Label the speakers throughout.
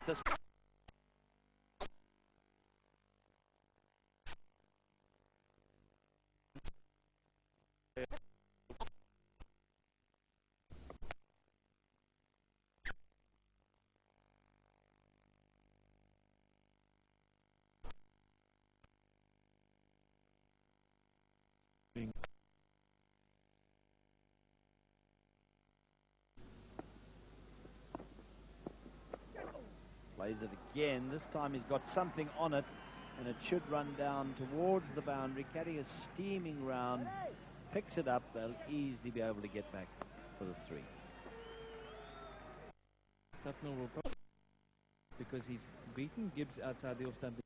Speaker 1: this. Plays it again. This time he's got something on it, and it should run down towards the boundary. Caddy is steaming round, picks it up. They'll easily be able to get back for the 3.
Speaker 2: That's no real problem because he's beaten Gibbs outside the off-stump.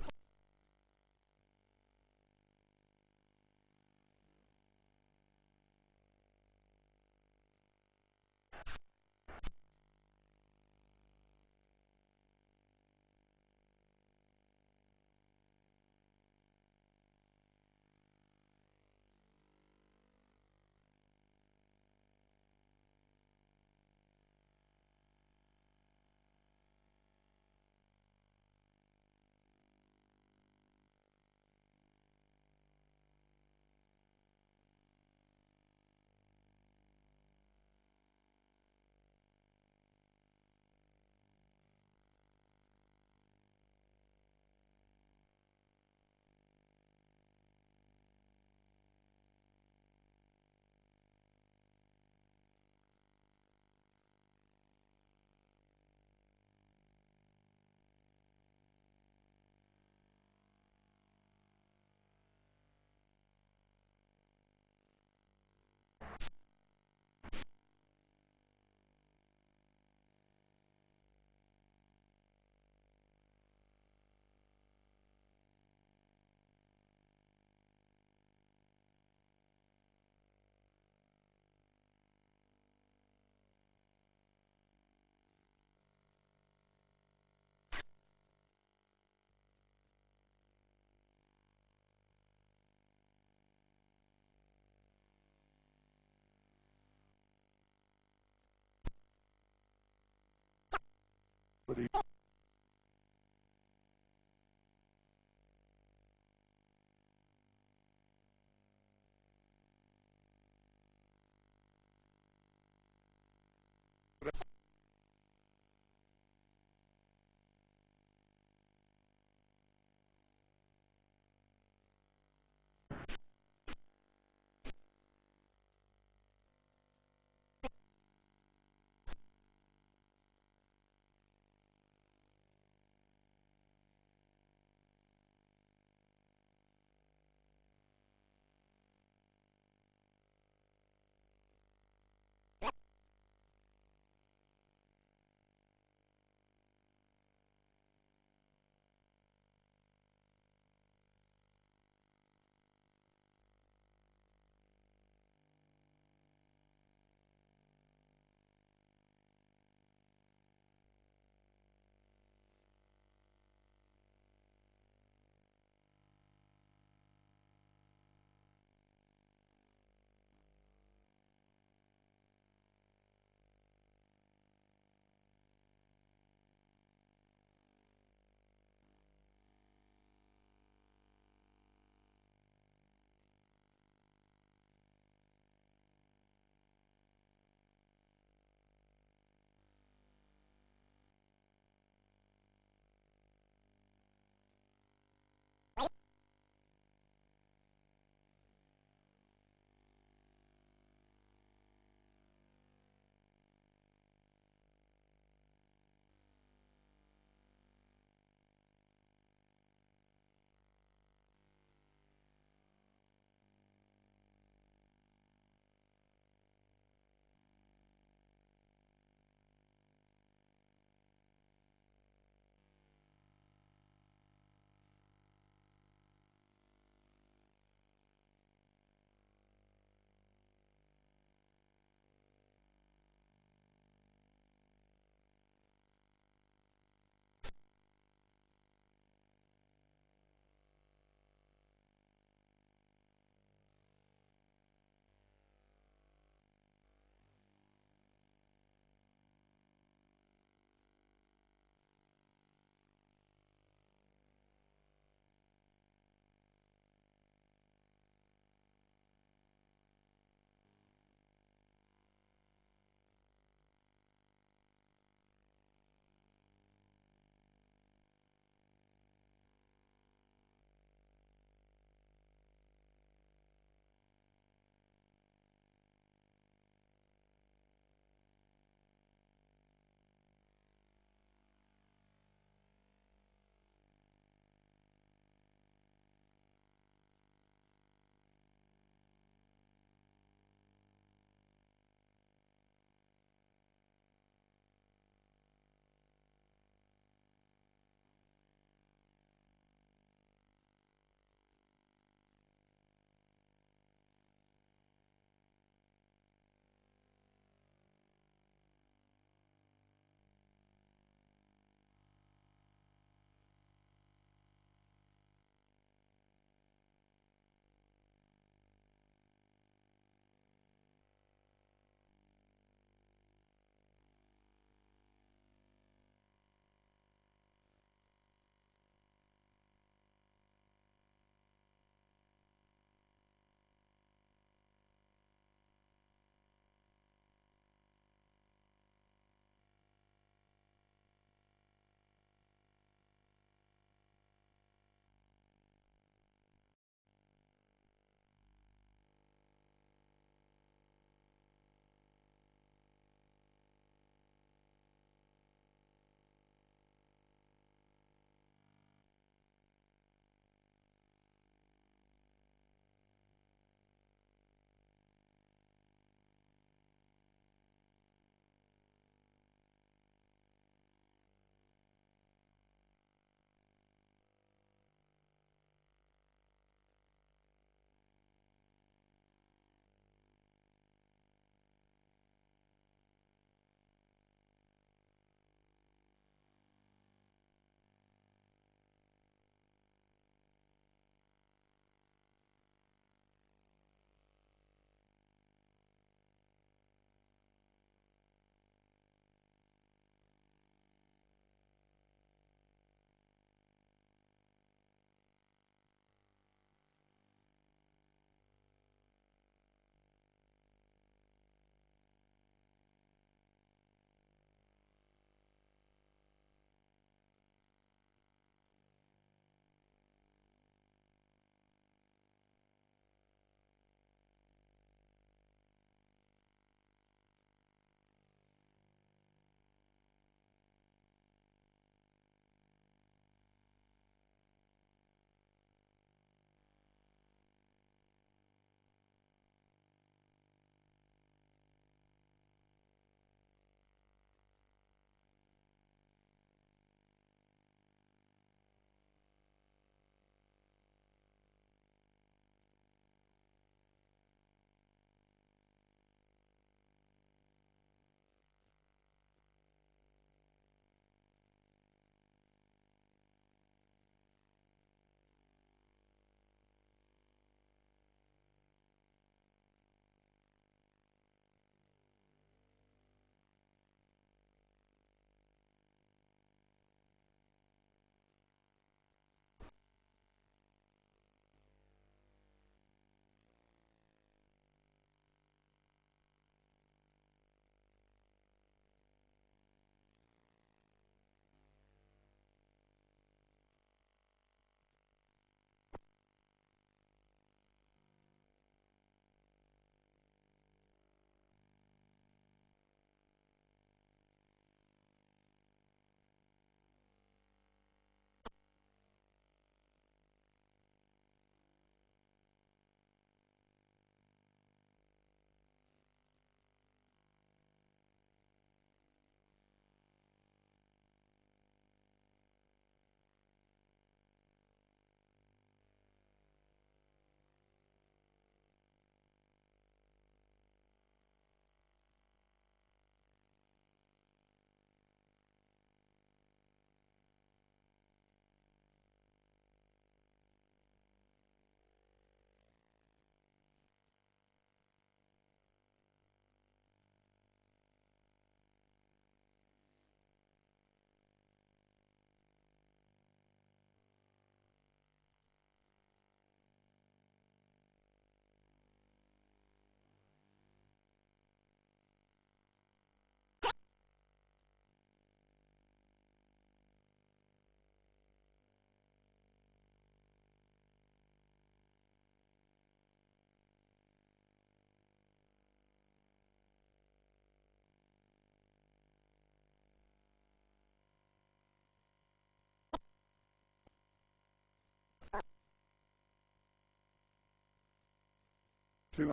Speaker 3: For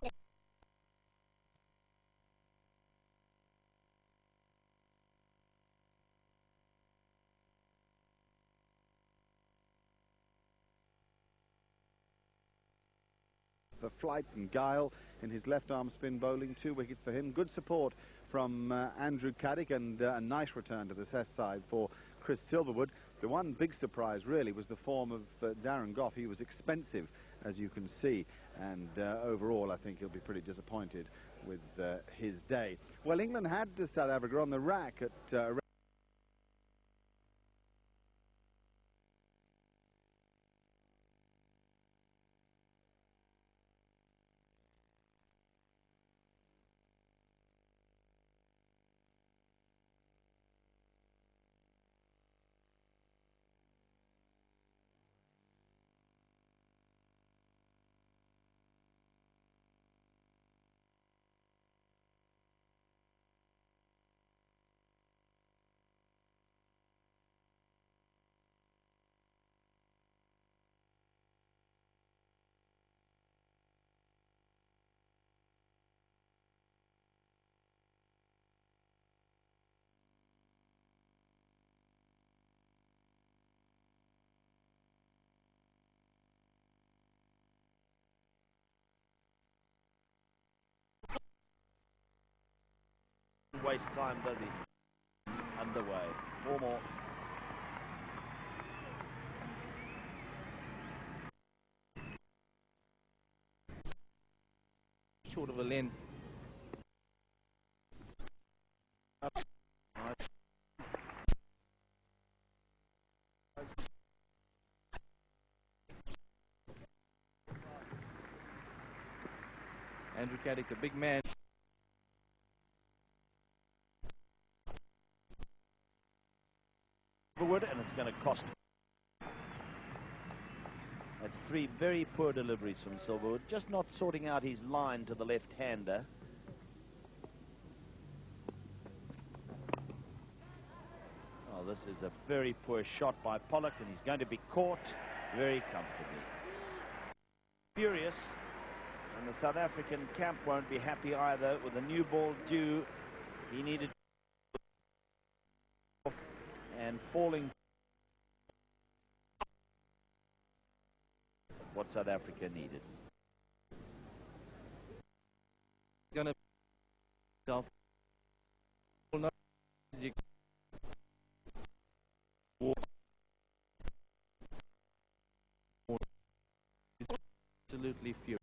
Speaker 3: Flight and Guile in his left-arm spin bowling, 2 wickets for him. Good support from Andrew Caddick, and a nice return to the test side for Chris Silverwood. The one big surprise really was the form of Darren Gough. He was expensive, as you can see, and overall I think he'll be pretty disappointed with his day. Well, England had South Africa on the rack at
Speaker 1: Waste time, does he? Underway. 4 more.
Speaker 2: Short of a length. Andrew Caddick, a big man.
Speaker 1: Forward, and it's going to cost. That's 3 very poor deliveries from Silverwood, just not sorting out his line to the left-hander. Oh, this is a very poor shot by Pollock, and he's going to be caught very comfortably. Furious, and the South African camp won't be happy either. With a new ball due, he needed and falling. What South Africa needed.
Speaker 2: Gonna self. Absolutely furious.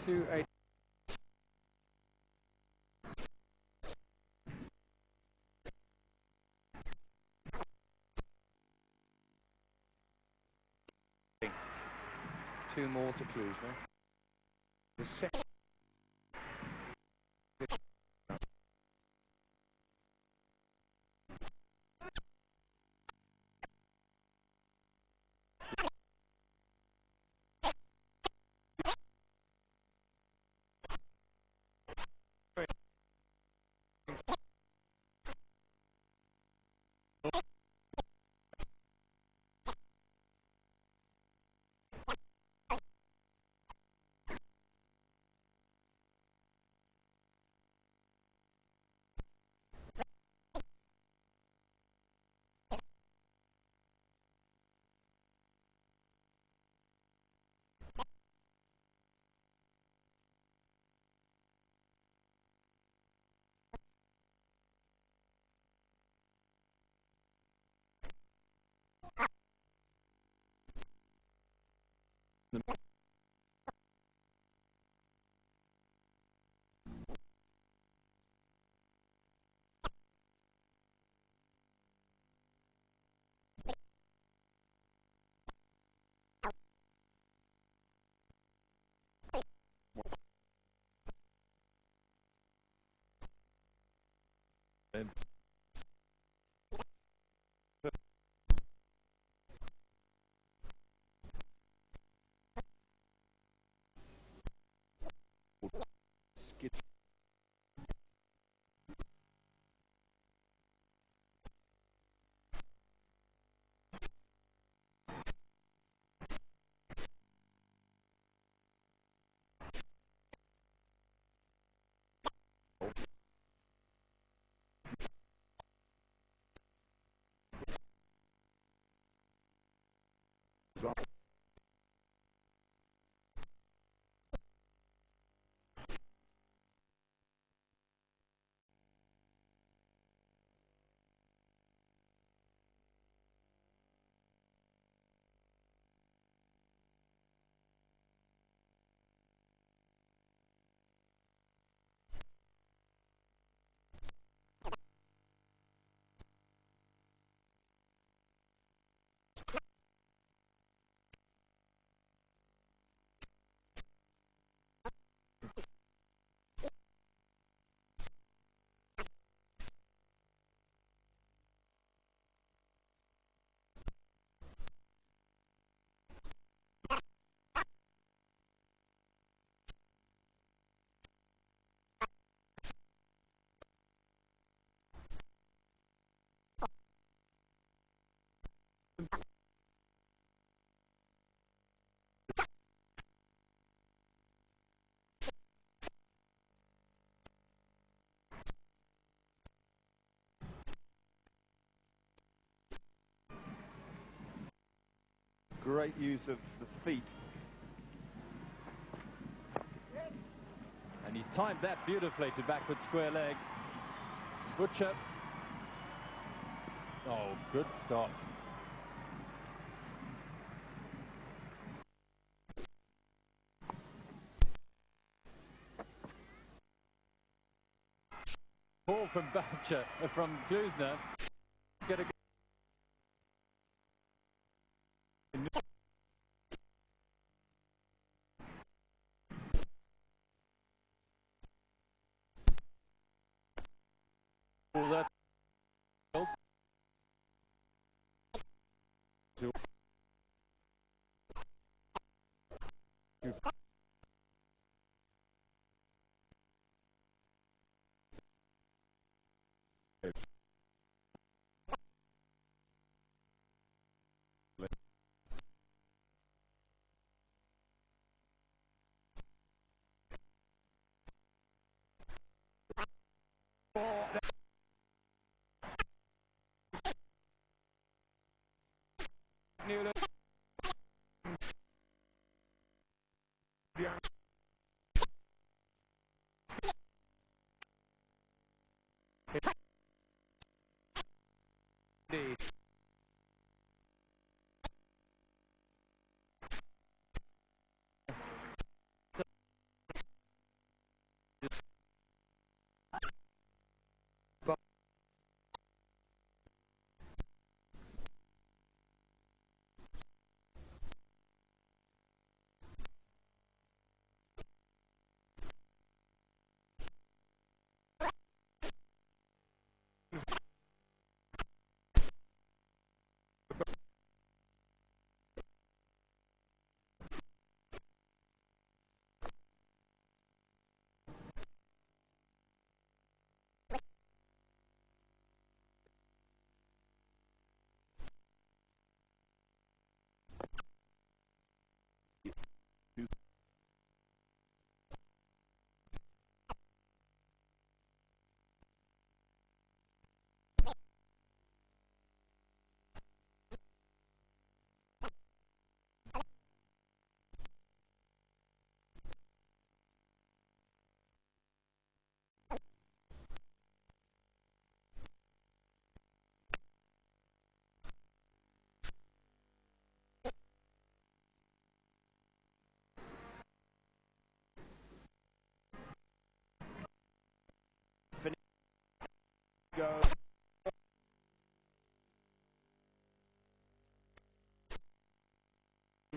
Speaker 2: To a two more to cruise now. The second.
Speaker 3: Great use of the feet.
Speaker 2: And he timed that beautifully to backward square leg. Butcher. Oh, good stop. Ball from Butcher, from Klusner. Get a ball that.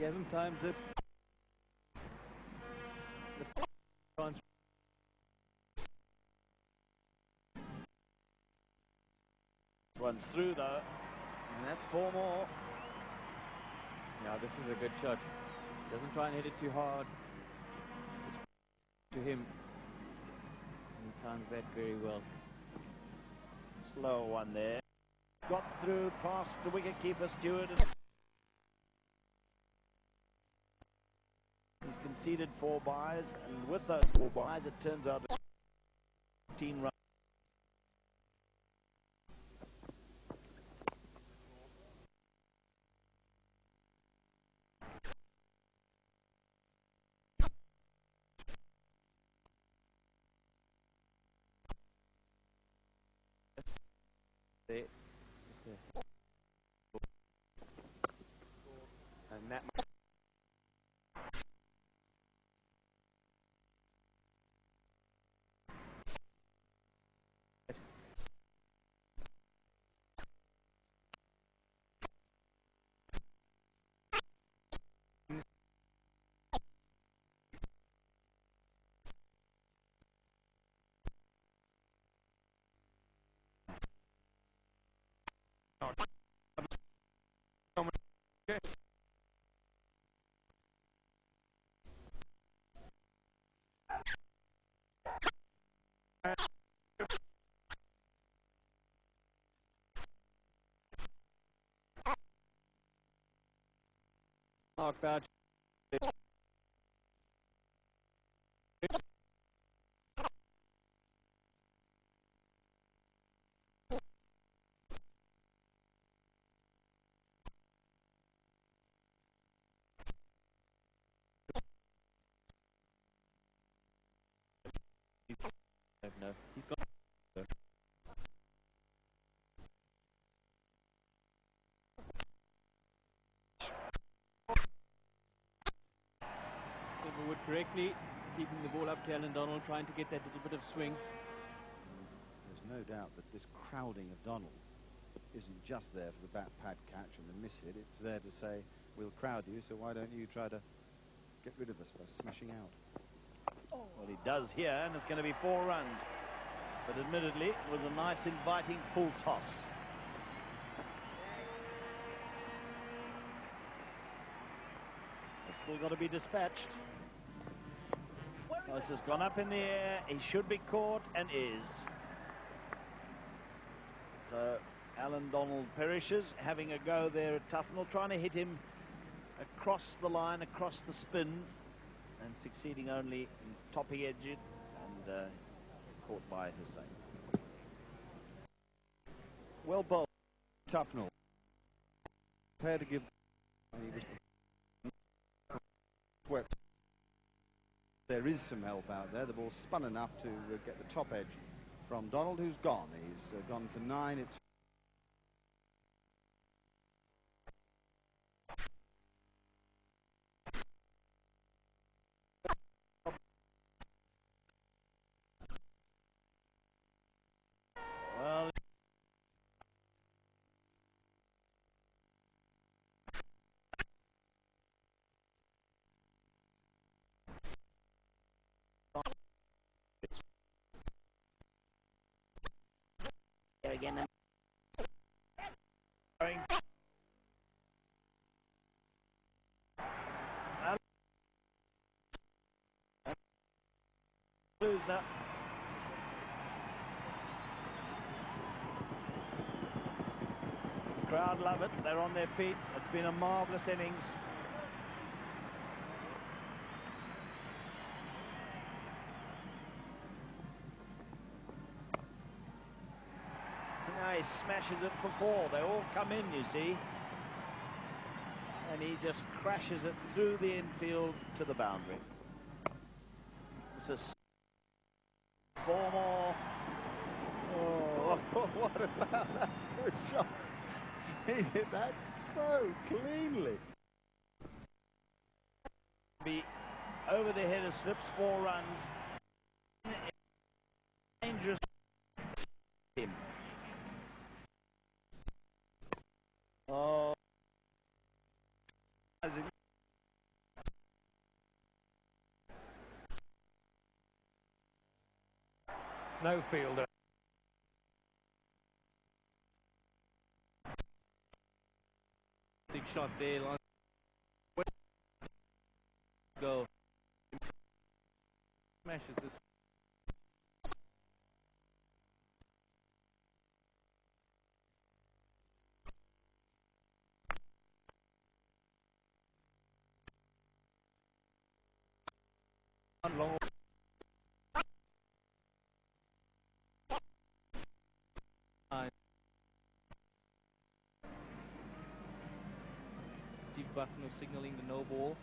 Speaker 2: gave him time to...
Speaker 1: One's through though, and that's 4 more.
Speaker 2: Yeah, this is a good shot. Doesn't try and hit it too hard. To him. He times that very well.
Speaker 1: Slow one there. Got through past the wicketkeeper Stewart. He's conceded 4 byes, and with those 4 byes, it turns out 15 runs. And that
Speaker 2: knocked out. No, he's got. Silverwood correctly keeping the ball up to Alan Donald, trying to get that little bit of swing.
Speaker 3: There's no doubt that this crowding of Donald isn't just there for the bat pad catch and the miss hit. It's there to say, we'll crowd you, so why don't you try to get rid of us by smashing out?
Speaker 1: Well, he does here, and it's going to be 4 runs. But admittedly, it was a nice inviting full toss. They've still got to be dispatched. Toss has gone up in the air. He should be caught and is. So Alan Donald perishes, having a go there at Tufnell, trying to hit him across the line, across the spin, and succeeding only in topping edge it, and caught by Hussain.
Speaker 3: Well bowled, Tufnell. Prepared to give... There is some help out there. The ball spun enough to get the top edge from Donald, who's gone. He's gone for 9. It's
Speaker 1: Well, again. Loser. The crowd love it. They're on their feet. It's been a marvellous innings. Now he smashes it for 4. They all come in, you see. And he just crashes it through the infield to the boundary. It's a 4 more.
Speaker 3: oh, what about that first shot? He hit that so cleanly.
Speaker 1: Be over the head of slips, 4 runs. Dangerous. Oh.
Speaker 4: no fielder.
Speaker 2: Big shot there. Go. Smashes this. Long. Steve Bucknell signaling the no ball.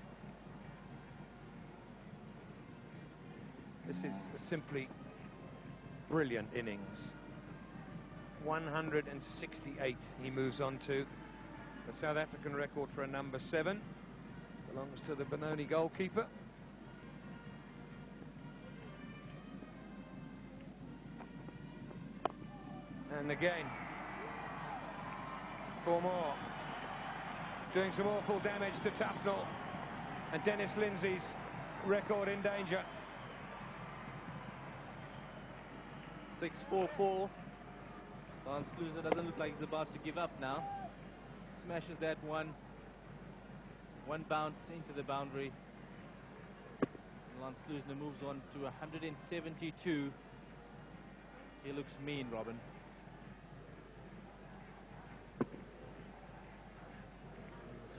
Speaker 4: This is a simply brilliant innings. 168 he moves on to. The South African record for a number 7 belongs to the Benoni goalkeeper. And again, 4 more. Doing some awful damage to Tufnell. And Dennis Lindsay's record in danger.
Speaker 2: 6-4-4. Lance Klusener doesn't look like he's about to give up now. Smashes that one. One bounce into the boundary. Lance Klusener moves on to 172. He looks mean, Robin.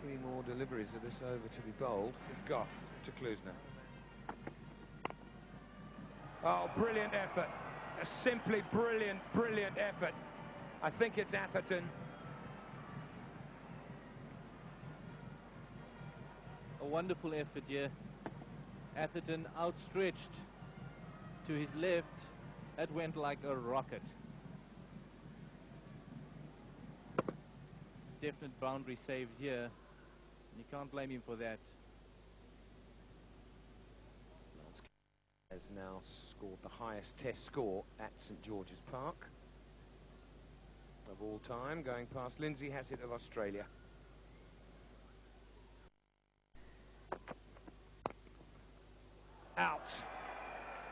Speaker 4: Three more deliveries of this over to be bowled. With Gough to Klusener. Oh, brilliant effort. A simply brilliant, brilliant effort. I think it's Atherton.
Speaker 2: A wonderful effort here. Atherton outstretched to his left. That went like a rocket. Definite boundary save here. You can't blame him for that.
Speaker 4: Has now scored the highest test score at St George's Park of all time, going past Lindsay Hassett of Australia. Out.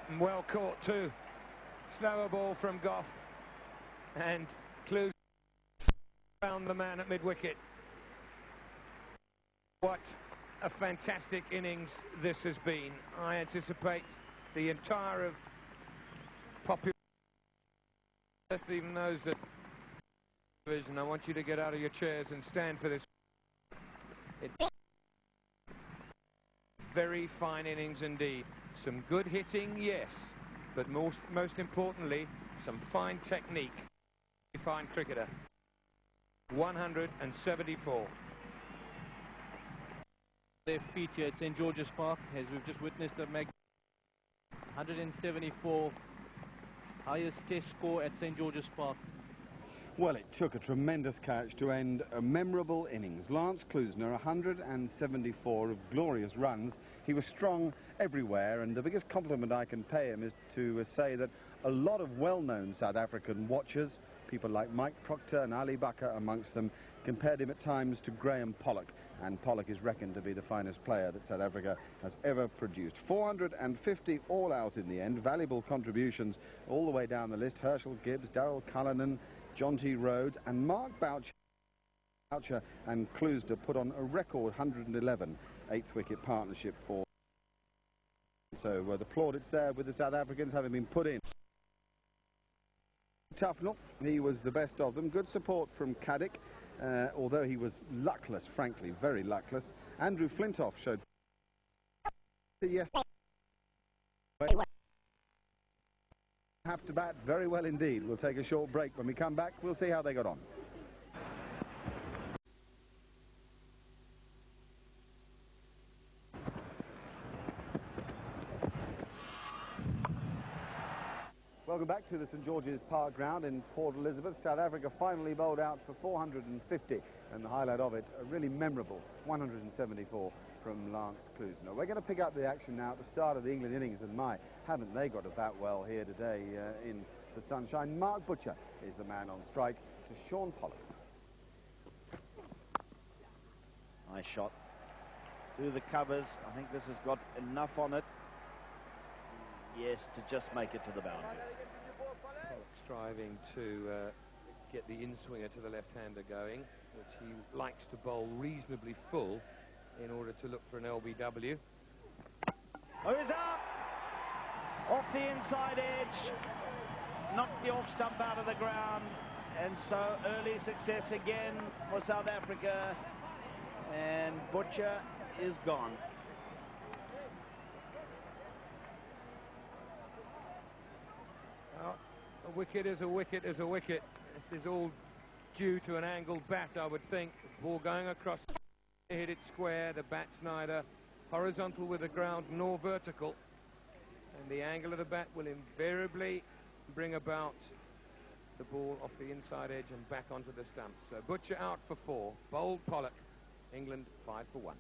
Speaker 4: And well caught too. Slower ball from Gough. And Klusener found the man at mid-wicket. What a fantastic innings this has been. I anticipate the entire of popular, even those that division, I want you to get out of your chairs and stand for this. It's very fine innings indeed. Some good hitting, yes, but most importantly, some fine technique. Fine cricketer. 174.
Speaker 2: Their feet here at St George's Park, as we've just witnessed, a 174, highest test score at St George's Park.
Speaker 3: Well, it took a tremendous catch to end a memorable innings. Lance Klusener, 174 of glorious runs. He was strong everywhere, and the biggest compliment I can pay him is to say that a lot of well-known South African watchers, people like Mike Proctor and Ali Bakar amongst them, compared him at times to Graham Pollock. And Pollock is reckoned to be the finest player that South Africa has ever produced. 450 all out in the end, valuable contributions all the way down the list. Herschel Gibbs, Darrell Cullinan, John T. Rhodes and Mark Boucher and Klusener put on a record 111 eighth wicket partnership for. So the plaudits there with the South Africans having been put in. Tufnell, he was the best of them. Good support from Caddick. Although he was luckless, frankly, very luckless. Andrew Flintoff showed yes, have to bat very well indeed. We'll take a short break. When we come back, we'll see how they got on. Welcome back to the St George's Park ground in Port Elizabeth. South Africa finally bowled out for 450, and the highlight of it, a really memorable 174 from Lance Klusener. We're going to pick up the action now at the start of the England innings, and my, haven't they got to bat well here today in the sunshine. Mark Butcher is the man on strike to Shaun Pollock.
Speaker 1: Nice shot through the covers. I think this has got enough on it. Yes, to just make it to the boundary.
Speaker 4: striving to get the in-swinger to the left-hander going, which he likes to bowl reasonably full in order to look for an LBW.
Speaker 1: Oh, he's up! Off the inside edge. Knocked the off stump out of the ground. And so early success again for South Africa. And Butcher is gone.
Speaker 4: Well, a wicket is a wicket is a wicket. This is all due to an angled bat, I would think. The ball going across, hit it square. The bat's neither horizontal with the ground nor vertical. And the angle of the bat will invariably bring about the ball off the inside edge and back onto the stump. So Butcher out for 4. Bowled Pollock. England 5 for 1.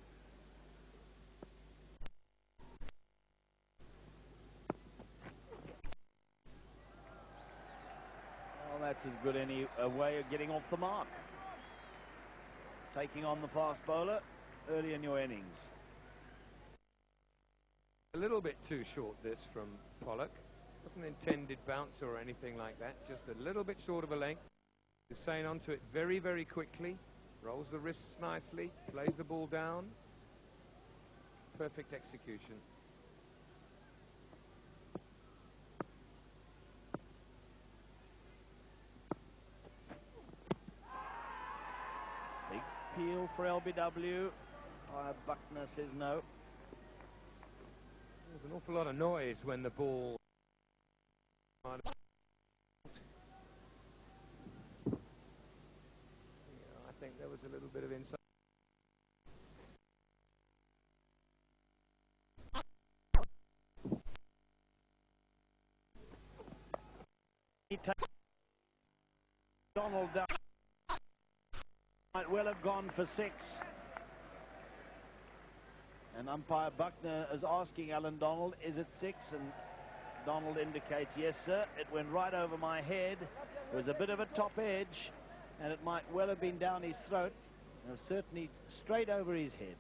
Speaker 1: Well, that's as good any way of getting off the mark. Taking on the fast bowler early in your innings.
Speaker 4: A little bit too short this from Pollock. Wasn't intended bounce or anything like that. Just a little bit short of a length. Hussain onto it very, very quickly. Rolls the wrists nicely. Plays the ball down. Perfect execution.
Speaker 1: Big peel for LBW. Buckner says no.
Speaker 4: There's an awful lot of noise when the ball... Yeah, I think there was a little bit of inside.
Speaker 1: He takes Donald down. Might well have gone for 6. And umpire Buckner is asking Alan Donald, is it 6? And Donald indicates, yes, sir. It went right over my head. There was a bit of a top edge, and it might well have been down his throat. It was certainly straight over his head.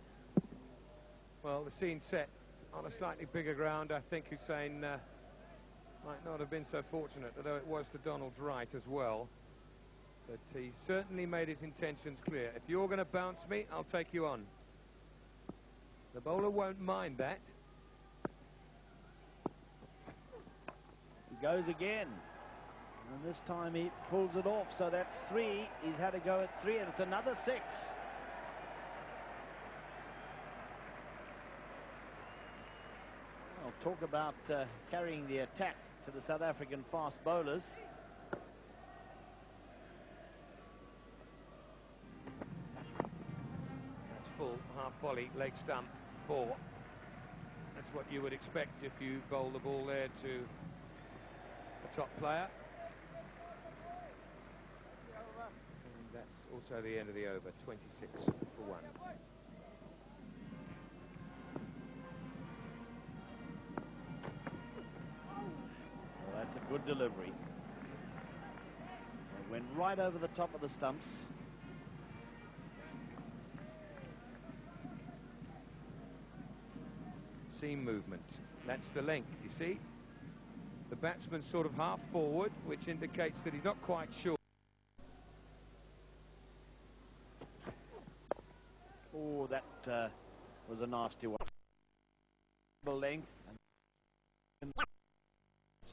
Speaker 4: Well, the scene set on a slightly bigger ground. I think Hussain might not have been so fortunate, although it was to Donald's right as well. But he certainly made his intentions clear. If you're going to bounce me, I'll take you on. The bowler won't mind that.
Speaker 1: He goes again. And this time he pulls it off. So that's 3. He's had to go at 3, and it's another 6. I'll talk about carrying the attack to the South African fast bowlers.
Speaker 4: That's full, half volley, leg stump, 4. That's what you would expect if you bowl the ball there to a top player. And that's also the end of the over, 26 for 1.
Speaker 1: Well, that's a good delivery. It went right over the top of the stumps.
Speaker 4: Seam movement. That's the length, you see. The batsman's sort of half forward, which indicates that he's not quite sure.
Speaker 1: Oh, that was a nasty one. Length. And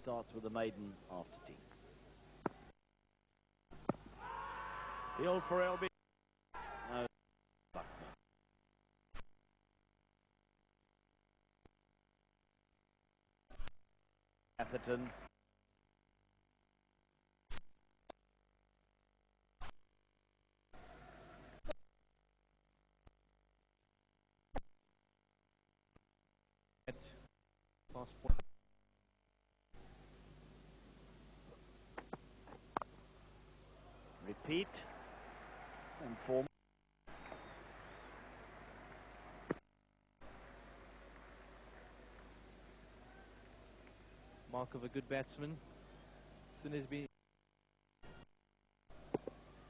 Speaker 1: starts with a maiden after tea. Field for LB. No. Buckner. Atherton. Repeat. And 4.
Speaker 2: Mark of a good batsman. As soon as he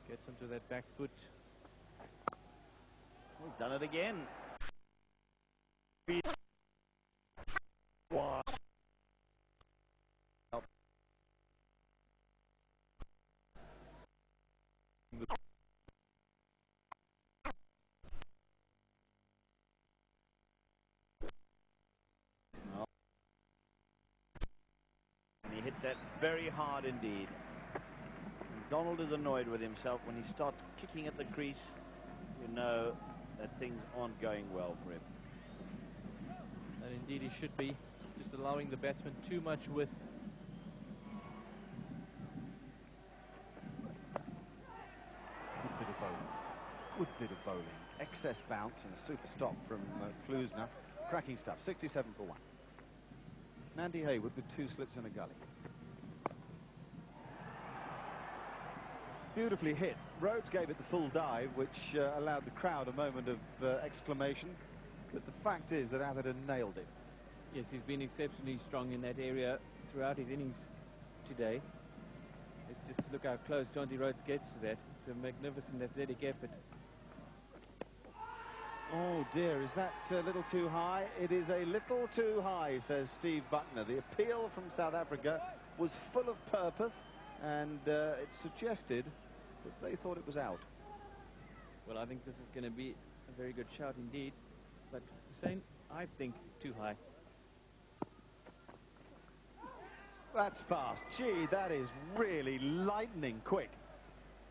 Speaker 2: gets onto that back foot.
Speaker 1: He's done it again. that very hard indeed. And Donald is annoyed with himself when he starts kicking at the crease. You know that things aren't going well for him.
Speaker 2: And indeed he should be. Just allowing the batsman too much width.
Speaker 3: Good bit of bowling. Good bit of bowling. Excess bounce and a super stop from Klusener. Cracking stuff. 67 for 1. Andy Hayward with 2 slips and a gully. Beautifully hit. Rhodes gave it the full dive, which allowed the crowd a moment of exclamation. But the fact is that Atherton nailed it.
Speaker 2: Yes, he's been exceptionally strong in that area throughout his innings today. Let's just look how close Jonty Rhodes gets to that. It's a magnificent athletic effort.
Speaker 3: Oh dear, is that a little too high? It is a little too high, says Steve Buckner. The appeal from South Africa was full of purpose, and it suggested that they thought it was out.
Speaker 2: Well, I think this is going to be a very good shout indeed. But Hussain, I think too high.
Speaker 3: That's fast. Gee, that is really lightning quick.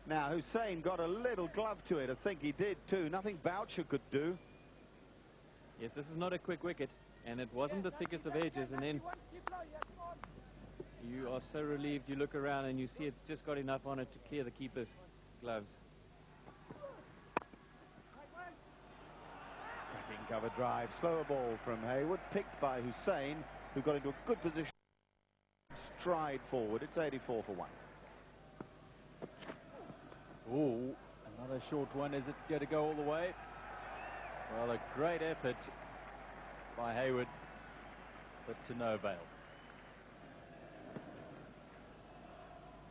Speaker 3: Now, Hussain got a little glove to it. I think he did too. Nothing Boucher could do.
Speaker 2: Yes, this is not a quick wicket, and it wasn't the thickest of edges, and then you are so relieved. You look around and you see it's just got enough on it to clear the keeper's gloves.
Speaker 3: Cracking cover drive. Slower ball from Hayward, picked by Hussain, who got into a good position. Stride forward. It's 84 for 1.
Speaker 2: Oh, another short one. Is it going to go all the way? Well, a great effort by Hayward, but to no avail.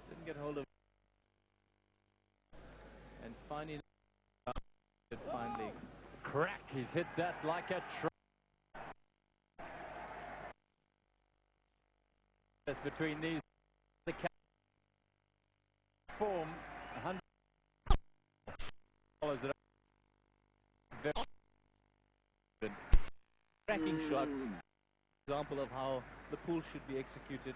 Speaker 2: Didn't get hold of, and finally crack. He's hit that like a truck. Between these, the form 100 follows it up. Very cracking shot. Example of how the pool should be executed.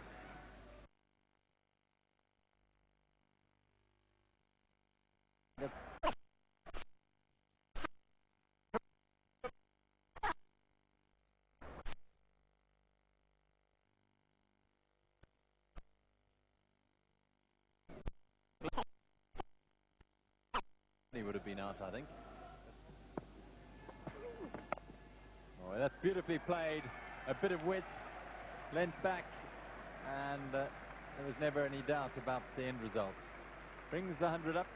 Speaker 2: He would have been out, I think. Oh, that's beautifully played. A bit of width, length back, and there was never any doubt about the end result. Brings the 100 up,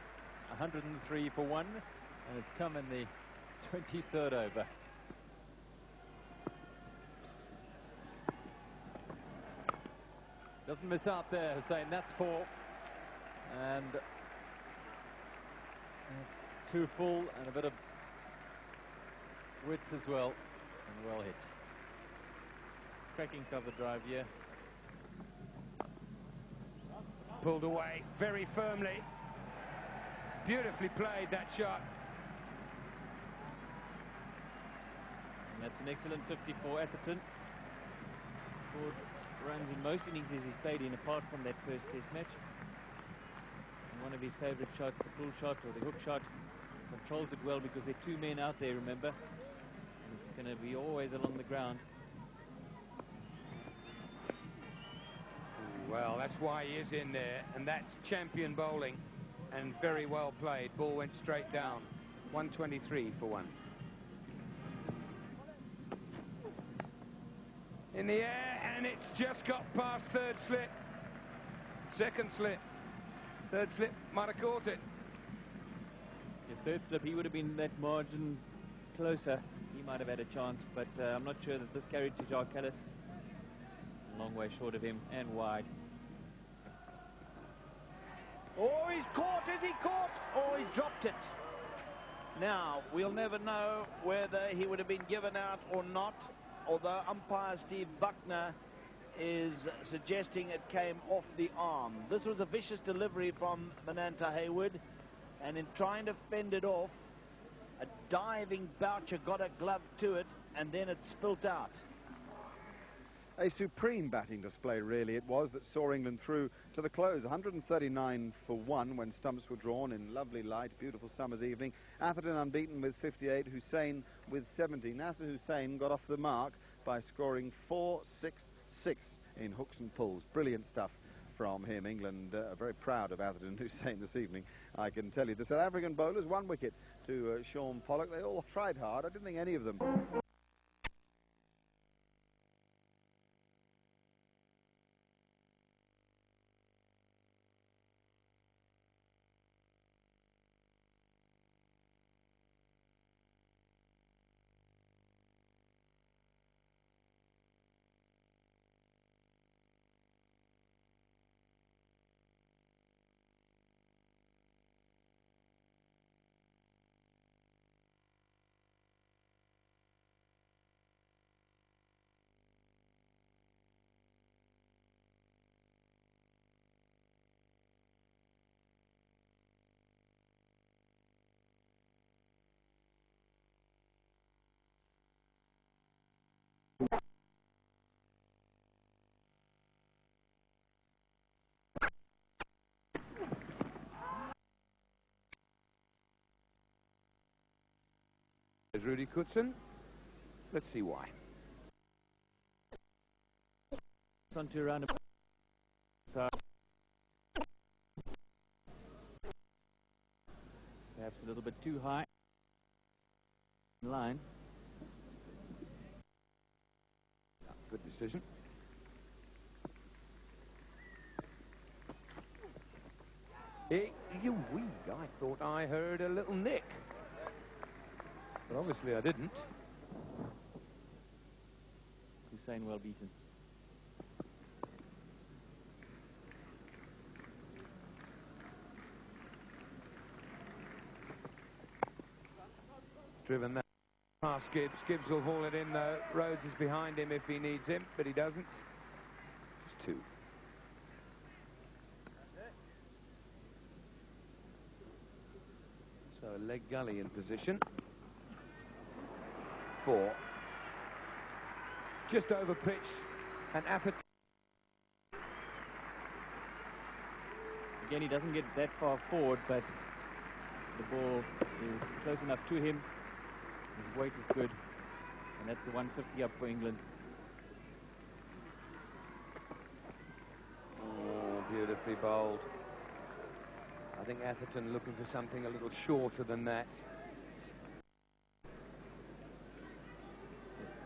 Speaker 2: 103 for 1, and it's come in the 23rd over. Doesn't miss out there, Hussain. That's 4. And that's 2 full and a bit of width as well, and well hit. Cracking cover drive here.
Speaker 4: Pulled away very firmly. Beautifully played, that shot.
Speaker 2: And that's an excellent 54. Atherton scored runs in most innings he's played in, apart from that first test match. And one of his favourite shots, the pull shot or the hook shot, controls it well because there are 2 men out there, remember. And it's going to be always along the ground.
Speaker 4: Well, that's why he is in there, and that's champion bowling, and very well played. Ball went straight down. 123 for 1. In the air, and it's just got past third slip. Second slip. Third slip might have caught it.
Speaker 2: His third slip, he would have been that margin closer. He might have had a chance, but I'm not sure that this carried to Jacques Kallis. A long way short of him and wide.
Speaker 1: Oh, he's caught. Is he caught? Oh, he's dropped it. Now, we'll never know whether he would have been given out or not, although umpire Steve Buckner is suggesting it came off the arm. This was a vicious delivery from Mananta Hayward, and in trying to fend it off, a diving Boucher got a glove to it, and then it spilt out.
Speaker 3: A supreme batting display, really, it was, that saw England through to the close. 139 for 1 when stumps were drawn in lovely light, beautiful summer's evening. Atherton unbeaten with 58, Hussain with 70. Nasser Hussain got off the mark by scoring 4-6-6 in hooks and pulls. Brilliant stuff from him. England very proud of Atherton Hussain this evening, I can tell you. The South African bowlers, 1 wicket to Shaun Pollock. They all tried hard. I didn't think any of them
Speaker 4: There's Rudy Koetsen. Let's see why.
Speaker 2: On to around perhaps a little bit too high in line.
Speaker 4: Good decision. I thought I heard a little nick. But obviously I didn't.
Speaker 2: Hussain well beaten.
Speaker 4: Driven that past Gibbs. Gibbs will haul it in though. Rhodes is behind him if he needs him, but he doesn't. Just 2. So leg gully in position. 4. Just over pitch, and Atherton.
Speaker 2: Again, he doesn't get that far forward, but the ball is close enough to him. His weight is good, and that's the 150 up for England.
Speaker 4: Oh, beautifully bowled. I think Atherton looking for something a little shorter than that.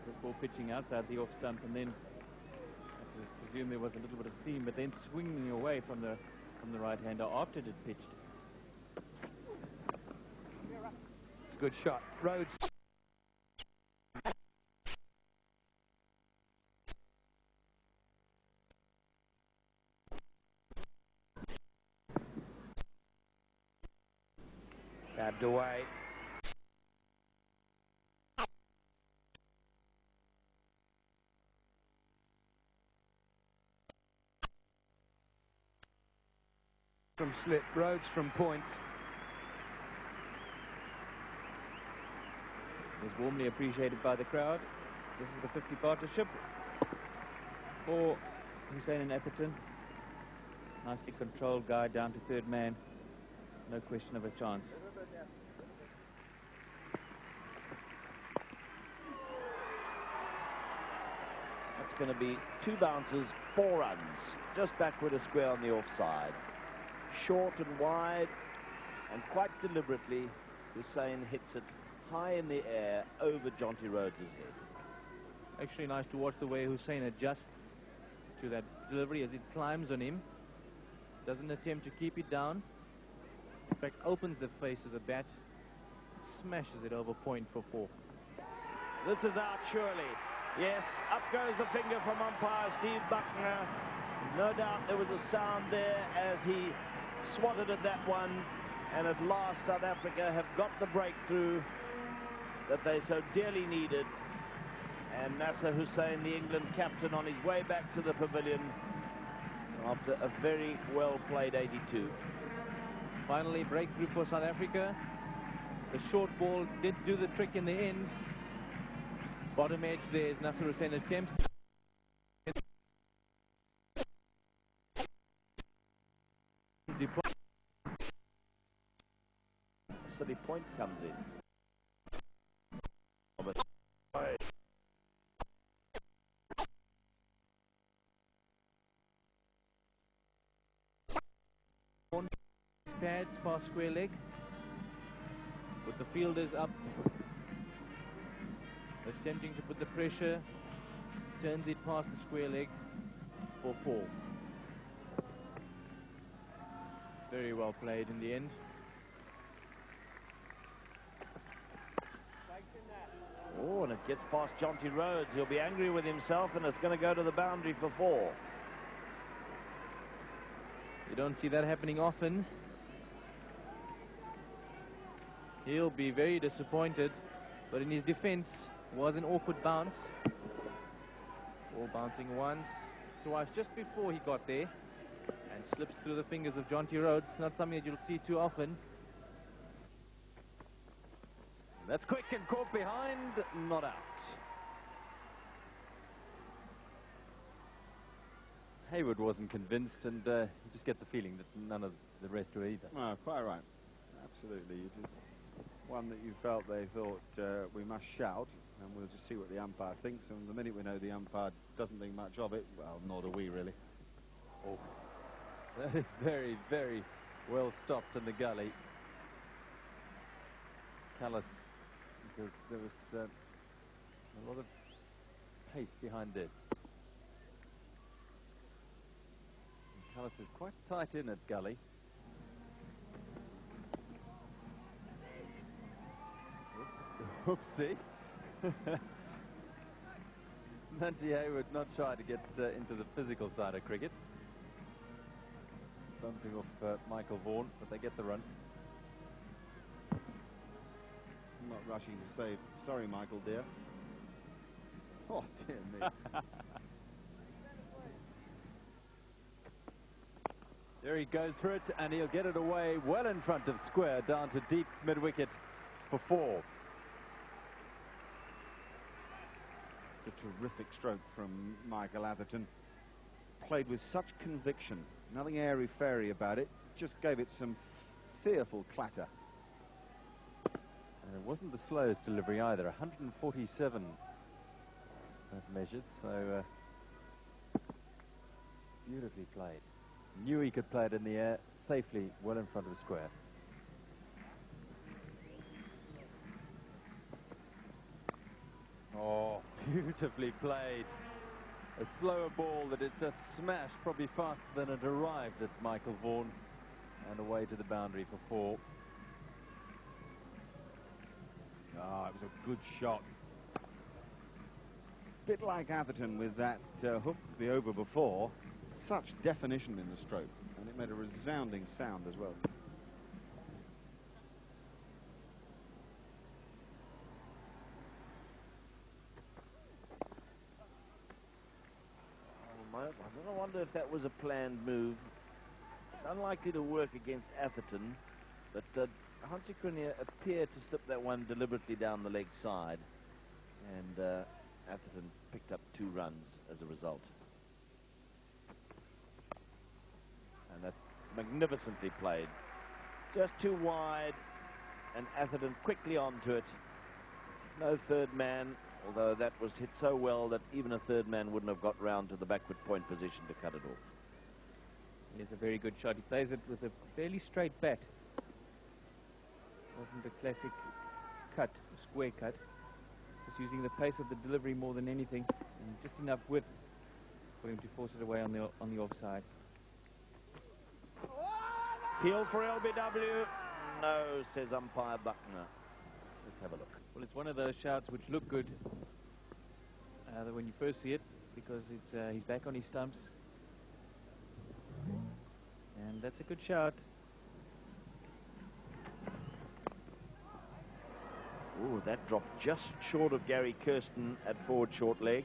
Speaker 2: The ball pitching outside the off stump, and then I presume there was a little bit of seam, but then swinging away from the right-hander after it had pitched.
Speaker 4: It's a good shot. Rhodes. Stabbed away. From slip, Rhodes from point.
Speaker 2: It was warmly appreciated by the crowd. This is the 50 partnership for Hussain and Atherton. Nicely controlled guy down to third man. No question of a chance.
Speaker 1: That's going to be 2 bounces, 4 runs. Just backward a square on the offside. Short and wide, and quite deliberately, Hussain hits it high in the air over Jonty Rhodes' head.
Speaker 2: Actually nice to watch the way Hussain adjusts to that delivery as it climbs on him. Doesn't attempt to keep it down. In fact, opens the face of the bat, smashes it over point for 4.
Speaker 1: This is out surely. Yes, up goes the finger from umpire Steve Buckner. No doubt there was a sound there as he swatted at that one, and at last South Africa have got the breakthrough that they so dearly needed. And Nasser Hussain, the England captain, on his way back to the pavilion after a very well played 82.
Speaker 2: Finally, breakthrough for South Africa. The short ball did do the trick in the end. Bottom edge, there's Nasser Hussain attempts
Speaker 1: point comes in.
Speaker 2: Pads past square leg. With the fielders up, attempting to put the pressure, turns it past the square leg for 4. Very well played in the end.
Speaker 1: Oh, and it gets past Jonty Rhodes. He'll be angry with himself, and it's going to go to the boundary for 4.
Speaker 2: You don't see that happening often. He'll be very disappointed, but in his defense was an awkward bounce. Ball bouncing once, twice, just before he got there, and slips through the fingers of Jonty Rhodes. Not something that you'll see too often.
Speaker 5: That's quick and caught behind, not out. Hayward wasn't convinced, and you just get the feeling that none of the rest were either.
Speaker 3: Oh, quite right. Absolutely. You did one that you felt they thought we must shout, and we'll just see what the umpire thinks. And the minute we know the umpire doesn't think much of it, well, nor do we really.
Speaker 5: Oh, that is very, very well stopped in the gully. Callis, because there was a lot of pace behind this. And Callis is quite tight in at gully. Oopsie. Manti Hayward not shy to get into the physical side of cricket. Bumping off Michael Vaughan, but they get the run.
Speaker 3: I'm not rushing to say, sorry, Michael, dear. Oh, dear me.
Speaker 5: There he goes for it, and he'll get it away well in front of square, down to deep mid-wicket for 4.
Speaker 3: A terrific stroke from Michael Atherton. Played with such conviction. Nothing airy-fairy about it. Just gave it some fearful clatter.
Speaker 5: And it wasn't the slowest delivery either. 147 I've measured, so beautifully played. Knew he could play it in the air safely, well in front of square. Oh, beautifully played. A slower ball that it just smashed, probably faster than it arrived at Michael Vaughan, and away to the boundary for 4.
Speaker 3: Ah, it was a good shot. Bit like Atherton with that hook the over before. Such definition in the stroke, and it made a resounding sound as well.
Speaker 1: I wonder if that was a planned move. It's unlikely to work against Atherton, but Hansi Cronje appeared to slip that one deliberately down the leg side, and Atherton picked up 2 runs as a result. And that's magnificently played. Just too wide, and Atherton quickly onto it. No third man, although that was hit so well that even a third man wouldn't have got round to the backward point position to cut it off.
Speaker 2: It's a very good shot. He plays it with a fairly straight bat. Wasn't a classic cut, square cut. Just using the pace of the delivery more than anything, and just enough width for him to force it away on the offside.
Speaker 1: Peel for LBW. No, says umpire Buckner. Let's have a look.
Speaker 2: Well, it's one of those shouts which look good when you first see it, because it's he's back on his stumps. And that's a good shout.
Speaker 1: Oh, that dropped just short of Gary Kirsten at forward short leg.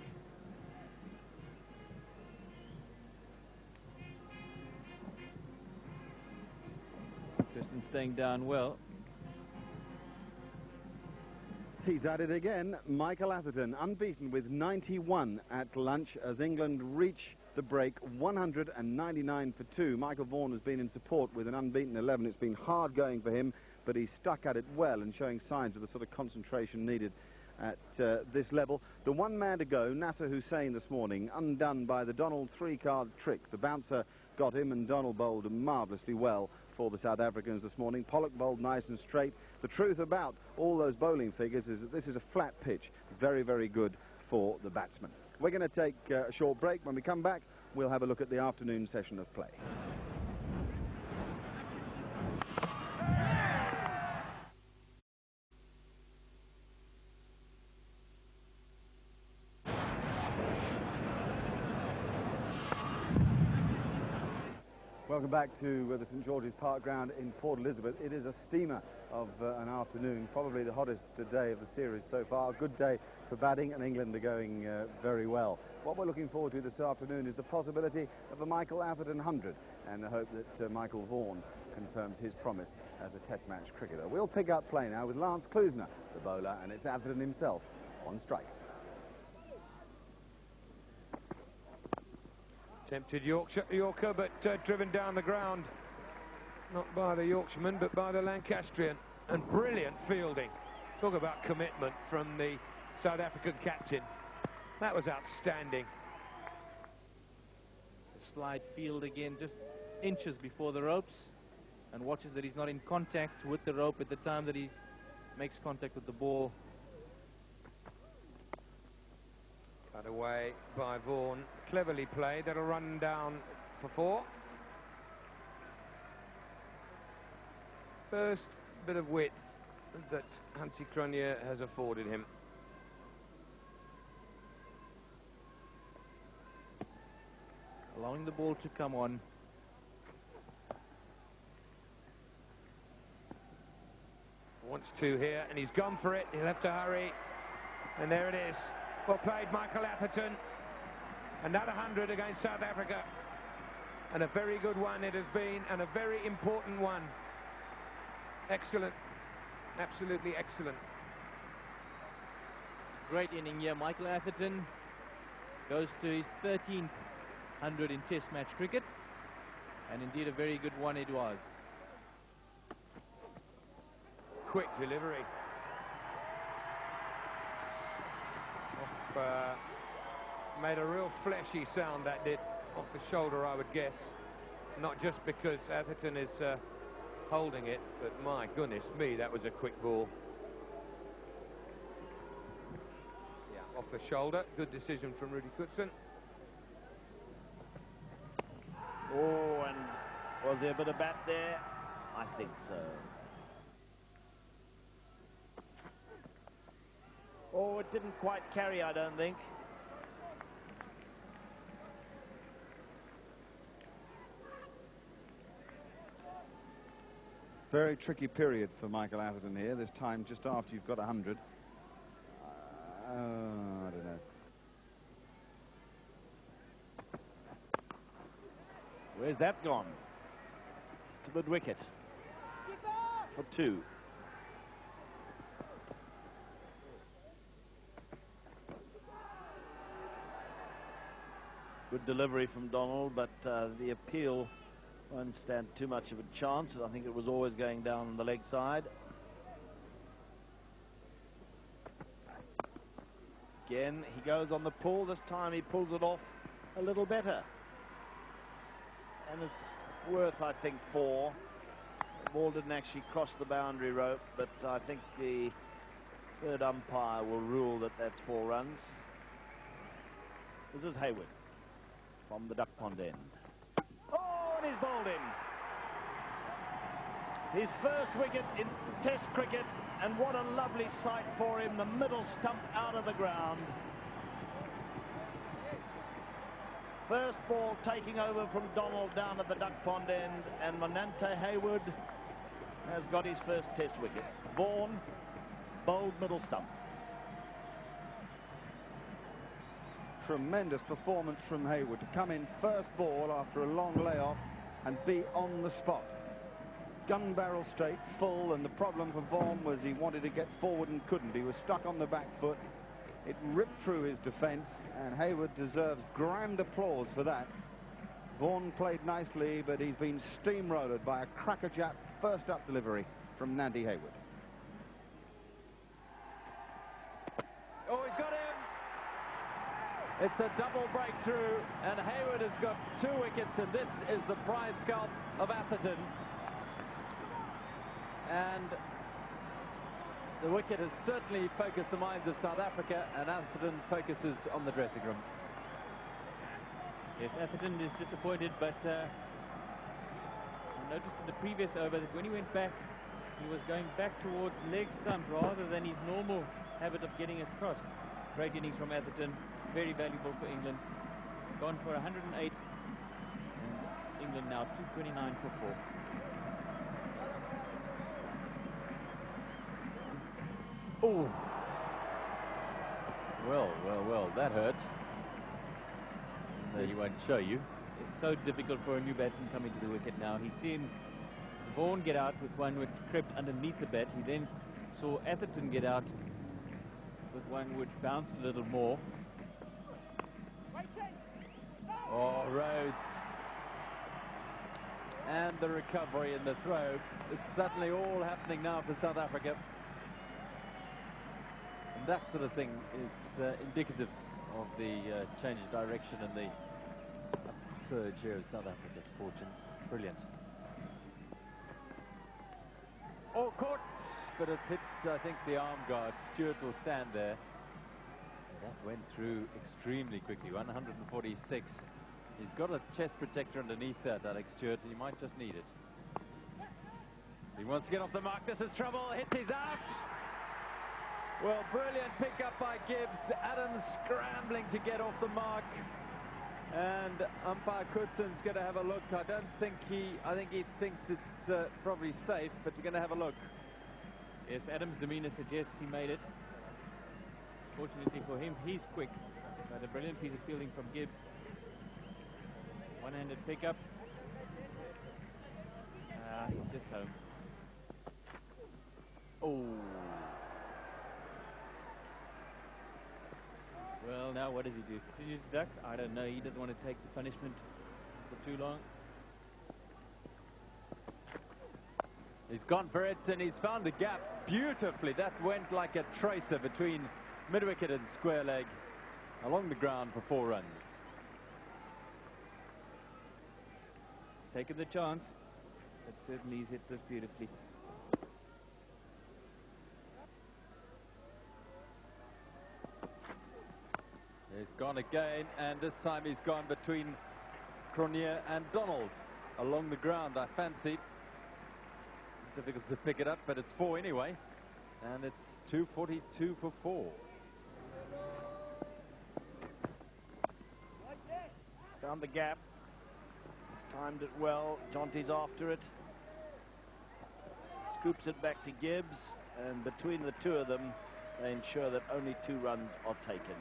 Speaker 2: Kirsten staying down well.
Speaker 3: He's at it again. Michael Atherton, unbeaten with 91 at lunch as England reach the break, 199 for 2. Michael Vaughan has been in support with an unbeaten 11. It's been hard going for him, but he stuck at it well and showing signs of the sort of concentration needed at this level. The one man to go, Nasser Hussain, this morning, undone by the Donald three-card trick. The bouncer got him, and Donald bowled marvellously well for the South Africans this morning. Pollock bowled nice and straight. The truth about all those bowling figures is that this is a flat pitch. Very, very good for the batsmen. We're going to take a short break. When we come back, we'll have a look at the afternoon session of play. Welcome back to the St George's Park Ground in Port Elizabeth. It is a steamer of an afternoon, probably the hottest day of the series so far. A good day for batting, and England are going very well. What we're looking forward to this afternoon is the possibility of a Michael Atherton 100, and the hope that Michael Vaughan confirms his promise as a Test match cricketer. We'll pick up play now with Lance Klusener, the bowler, and it's Atherton himself on strike.
Speaker 4: Tempted Yorker, but driven down the ground, not by the Yorkshireman, but by the Lancastrian. And brilliant fielding. Talk about commitment from the South African captain. That was outstanding.
Speaker 2: Slide field again, just inches before the ropes, and watches that he's not in contact with the rope at the time that he makes contact with the ball.
Speaker 4: Cut away by Vaughan. Cleverly played. That'll run down for 4. First bit of width that Hansie Cronje has afforded him.
Speaker 2: Allowing the ball to come on.
Speaker 4: Wants to here, and he's gone for it. He'll have to hurry. And there it is. Well played, Michael Atherton. Another 100 against South Africa. And a very good one it has been, and a very important one. Excellent. Absolutely excellent.
Speaker 2: Great inning here. Michael Atherton goes to his 13th 100 in Test match cricket. And indeed a very good one it was.
Speaker 4: Quick delivery. Made a real fleshy sound, that did, off the shoulder, I would guess. Not just because Atherton is holding it, but my goodness me, that was a quick ball. Yeah, off the shoulder. Good decision from Rudy Koetsen.
Speaker 1: Oh, and was there a bit of bat there? I think so. Oh, it didn't quite carry, I don't think.
Speaker 3: Very tricky period for Michael Atherton here, this time just after you've got 100. I don't know.
Speaker 1: Where's that gone? To the wicket. For 2. Good delivery from Donald, but the appeal won't stand too much of a chance. I think it was always going down on the leg side. Again, he goes on the pull. This time he pulls it off a little better. And it's worth, I think, 4. The ball didn't actually cross the boundary rope, but I think the third umpire will rule that that's 4 runs. This is Hayward from the duck pond end. Oh, and he's bowled in. His first wicket in Test cricket, and what a lovely sight for him. The middle stump out of the ground. First ball taking over from Donald down at the duck pond end, and Monante Hayward has got his first Test wicket. Vaughan bowled middle stump.
Speaker 3: Tremendous performance from Hayward to come in first ball after a long layoff and be on the spot. Gun barrel straight, full, and the problem for Vaughan was he wanted to get forward and couldn't. He was stuck on the back foot. It ripped through his defence, and Hayward deserves grand applause for that. Vaughan played nicely, but he's been steamrolled by a crackerjack first up delivery. from Nandi Hayward.
Speaker 5: Oh, he's got him! It's a double breakthrough, and Hayward has got 2 wickets, and this is the prize scalp of Atherton. And the wicket has certainly focused the minds of South Africa, and Atherton focuses on the dressing room.
Speaker 2: Yes, Atherton is disappointed, but I noticed in the previous over that when he went back, he was going back towards leg stump rather than his normal habit of getting across. Great innings from Atherton, very valuable for England. Gone for 108, and England now 229 for 4.
Speaker 5: Oh! Well, that hurt. He won't show you.
Speaker 2: It's so difficult for a new batsman coming to the wicket now. He's seen Vaughan get out with one which crept underneath the bat. He then saw Atherton get out with one which bounced a little more.
Speaker 5: Oh, Rhodes. And the recovery and the throw. It's suddenly all happening now for South Africa. And that sort of thing is indicative of the change of direction and the upsurge here of South Africa's fortunes. Brilliant. Oh, caught! But it's hit, I think, the arm guard. Stewart will stand there. That went through extremely quickly, 146. He's got a chest protector underneath that, Alex Stewart. He might just need it. He wants to get off the mark. This is trouble. Hits his out. Well, brilliant pick up by Gibbs. Adams scrambling to get off the mark. And umpire Coetson's going to have a look. I think he thinks it's probably safe, but we're going to have a look.
Speaker 2: Yes, Adams' demeanour suggests he made it. Fortunately for him, he's quick. But a brilliant piece of fielding from Gibbs. One-handed pickup. He's just home.
Speaker 5: Oh.
Speaker 2: Well, now what does he do? Continues to duck? I don't know. He doesn't want to take the punishment for too long.
Speaker 5: He's gone for it, and he's found the gap beautifully. That went like a tracer between mid-wicket and square leg along the ground for 4 runs.
Speaker 2: Taken the chance, but certainly he's hit this beautifully.
Speaker 5: He's gone again, and this time he's gone between Cronje and Donald along the ground, I fancy. Difficult to pick it up, but it's 4 anyway, and it's 242 for 4.
Speaker 1: Found the gap. He's timed it well. Jonty's after it. Scoops it back to Gibbs, and between the two of them, they ensure that only 2 runs are taken.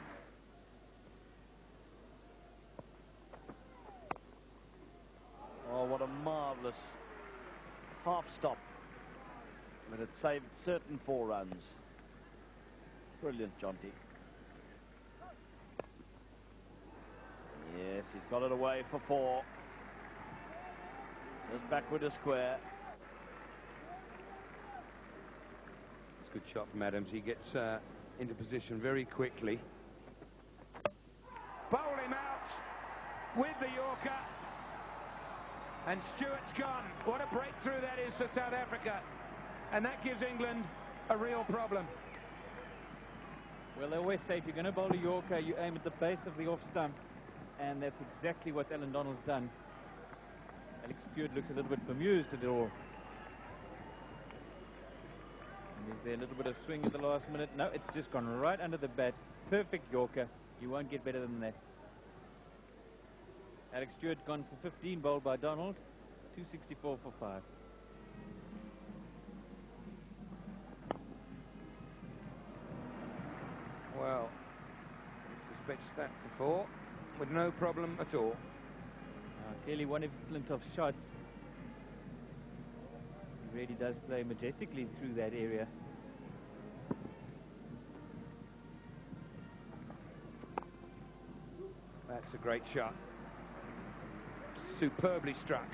Speaker 1: Oh, what a marvellous half stop. But it saved certain 4 runs. Brilliant, Jonty. Yes, he's got it away for 4. Just backward to square.
Speaker 4: It's a good shot from Adams. He gets into position very quickly. Bowl him out with the Yorker. And Stewart's gone. What a breakthrough that is for South Africa. And that gives England a real problem.
Speaker 2: Well, they always say if you're going to bowl a Yorker, you aim at the base of the off stump. And that's exactly what Alan Donald's done. Alex Stewart looks a little bit bemused at it all. And is there a little bit of swing at the last minute? No, it's just gone right under the bat. Perfect Yorker. You won't get better than that. Alex Stewart gone for 15, bowled by Donald. 264 for 5.
Speaker 4: Well, this pitch that before with no problem at all.
Speaker 2: Clearly one of Flintoff's shots. He really does play majestically through that area.
Speaker 4: That's a great shot. Superbly struck.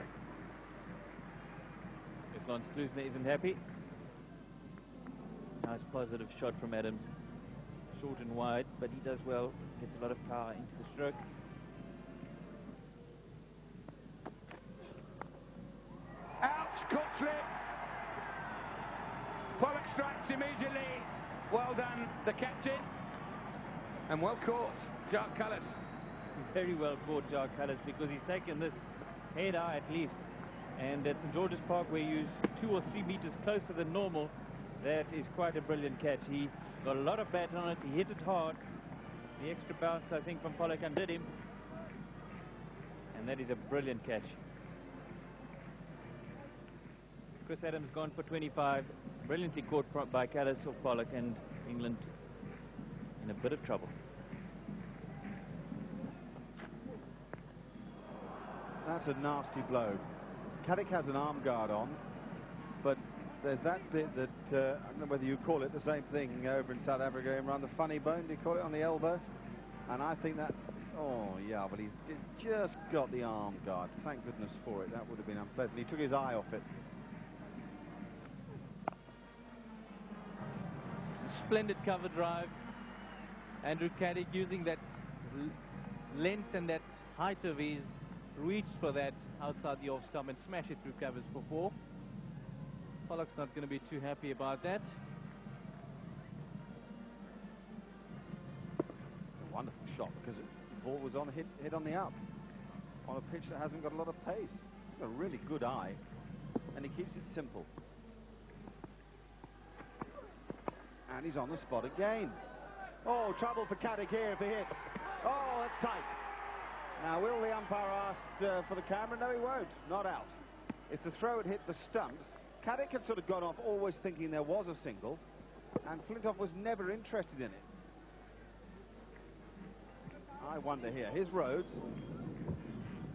Speaker 2: If Lance Klusener isn't happy, Nice positive shot from Adams. Short and wide, but he does well. Gets a lot of power into the stroke.
Speaker 4: Ouch, caught slip. Pollock strikes immediately. Well done, the captain. And well caught, Jacques Kallis.
Speaker 2: Very well caught, Jacques Kallis, because he's taken this head-eye at least. And at St. George's Park, where he used 2 or 3 meters closer than normal, that is quite a brilliant catch. He got a lot of bat on it. He hit it hard. The extra bounce, I think, from Pollock undid him. And that is a brilliant catch. Chris Adams gone for 25. Brilliantly caught by Kallis or Pollock, and England in a bit of trouble.
Speaker 3: That's a nasty blow. Caddick has an arm guard on, but there's that bit that, I don't know whether you call it the same thing over in South Africa, around the funny bone, do you call it, on the elbow? And I think that, oh yeah, but he's just got the arm guard. Thank goodness for it. That would have been unpleasant. He took his eye off it.
Speaker 2: Splendid cover drive. Andrew Caddick using that length and that height of his reach for that outside the off stump and smash it through covers for 4. Pollock's not going to be too happy about that.
Speaker 3: A wonderful shot, because the ball was on hit on the up on a pitch that hasn't got a lot of pace. A really good eye, and he keeps it simple. And he's on the spot again. Oh, trouble for Caddick here if he hits. Oh, that's tight. Now, will the umpire ask for the camera? No, he won't. Not out. If the throw had hit the stumps, Caddick had sort of gone off always thinking there was a single, and Flintoff was never interested in it. I wonder here. His Rhodes.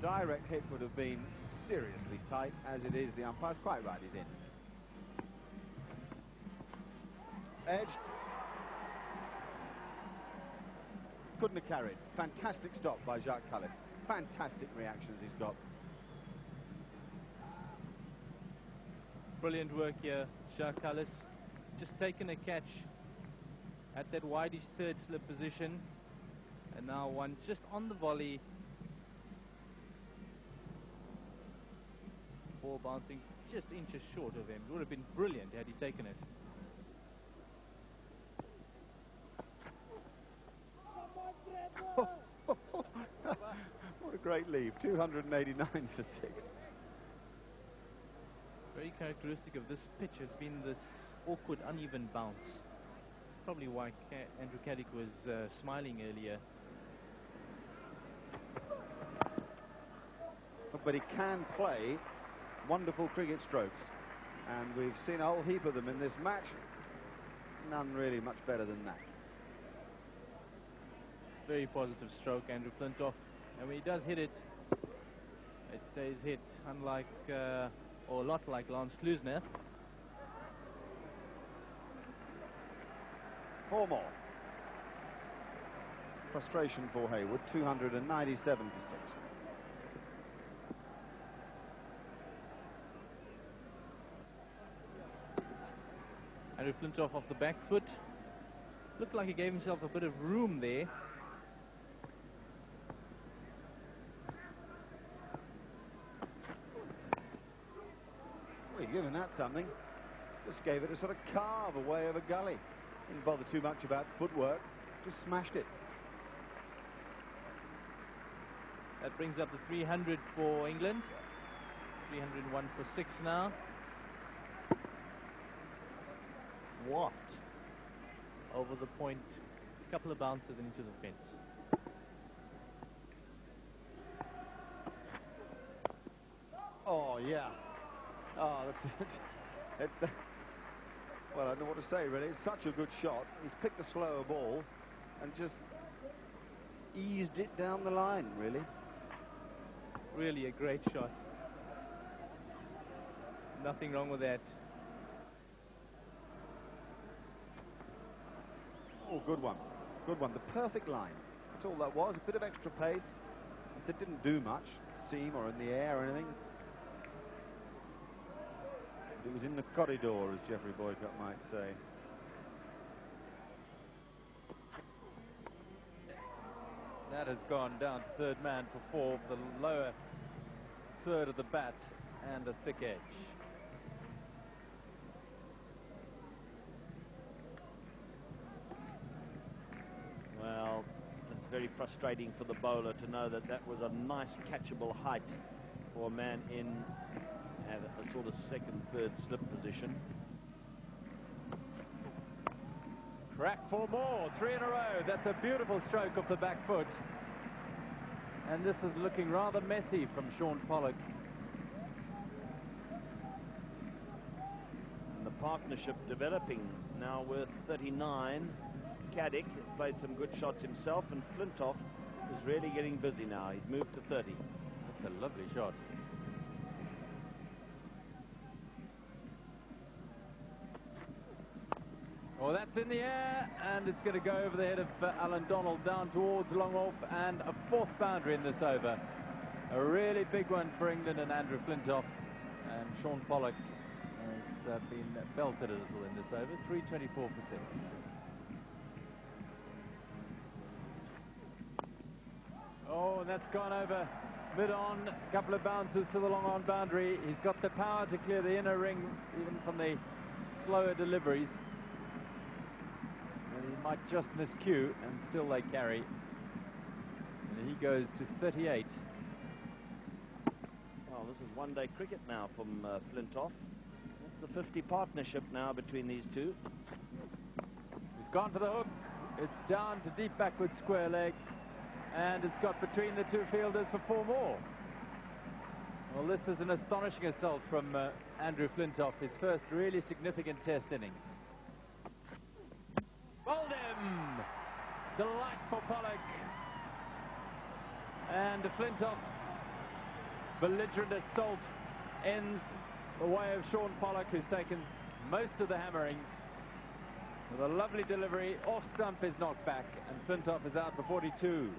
Speaker 3: Direct hit would have been seriously tight. As it is, the umpire's quite right, he's in. Edge. Couldn't have carried. Fantastic stop by Jacques Kallis. Fantastic reactions he's got.
Speaker 2: Brilliant work here, Jacques Kallis. Just taken a catch at that wideish third slip position. And now one just on the volley. Ball bouncing just inches short of him. It would have been brilliant had he taken it.
Speaker 3: What a great leave. 289 for 6.
Speaker 2: Very characteristic of this pitch has been this awkward, uneven bounce. Probably why Andrew Caddick was smiling earlier.
Speaker 3: But he can play wonderful cricket strokes, and we've seen a whole heap of them in this match. None really much better than that.
Speaker 2: Very positive stroke, Andrew Flintoff. And when he does hit it, it stays hit, unlike, or a lot like Lance Klusener.
Speaker 3: 4 more. Frustration for Hayward, 297 for 6.
Speaker 2: Andrew Flintoff off the back foot. Looked like he gave himself a bit of room there.
Speaker 3: Well, you're giving that something. Just gave it a sort of carve away of a gully. Didn't bother too much about footwork. Just smashed it.
Speaker 2: That brings up the 300 for England. 301 for 6 now. What? Over the point. A couple of bounces into the fence.
Speaker 3: Oh, yeah. Oh, that's it. It's, well, I don't know what to say, really. It's such a good shot. He's picked a slower ball and just eased it down the line, really.
Speaker 2: Really a great shot. Nothing wrong with that.
Speaker 3: Oh, good one. Good one. The perfect line. That's all that was. A bit of extra pace. It didn't do much, seam or in the air or anything. It was in the corridor, as Geoffrey Boycott might say.
Speaker 5: that has gone down to third man for 4 for the lower third of the bat and a thick edge.
Speaker 1: Well, it's very frustrating for the bowler to know that that was a nice catchable height for a man in at a sort of second, third slip position.
Speaker 5: Crack 4 more, 3 in a row. That's a beautiful stroke off the back foot. And this is looking rather messy from Shaun Pollock.
Speaker 1: And the partnership developing now with 39. Caddick has played some good shots himself, and Flintoff is really getting busy now. He's moved to 30.
Speaker 5: That's a lovely shot. Oh, that's in the air, and it's going to go over the head of Alan Donald down towards long off, and a 4th boundary in this over. A really big one for England and Andrew Flintoff, and Shaun Pollock has been belted a little in this over. 3:24 for 6. Oh, and that's gone over mid-on. A couple of bounces to the long-on boundary. He's got the power to clear the inner ring, even from the slower deliveries. And he might just miss cue, and still they carry. And he goes to 38.
Speaker 1: Well, this is one-day cricket now from Flintoff. That's the 50 partnership now between these two.
Speaker 5: He's gone for the hook. It's down to deep backward square leg. And it's got between the two fielders for 4 more. Well, this is an astonishing assault from Andrew Flintoff, his first really significant test innings. Bowled him! Delight for Pollock. And Flintoff, belligerent assault, ends the way of Shaun Pollock, who's taken most of the hammering. With a lovely delivery, off stump is knocked back, and Flintoff is out for 42.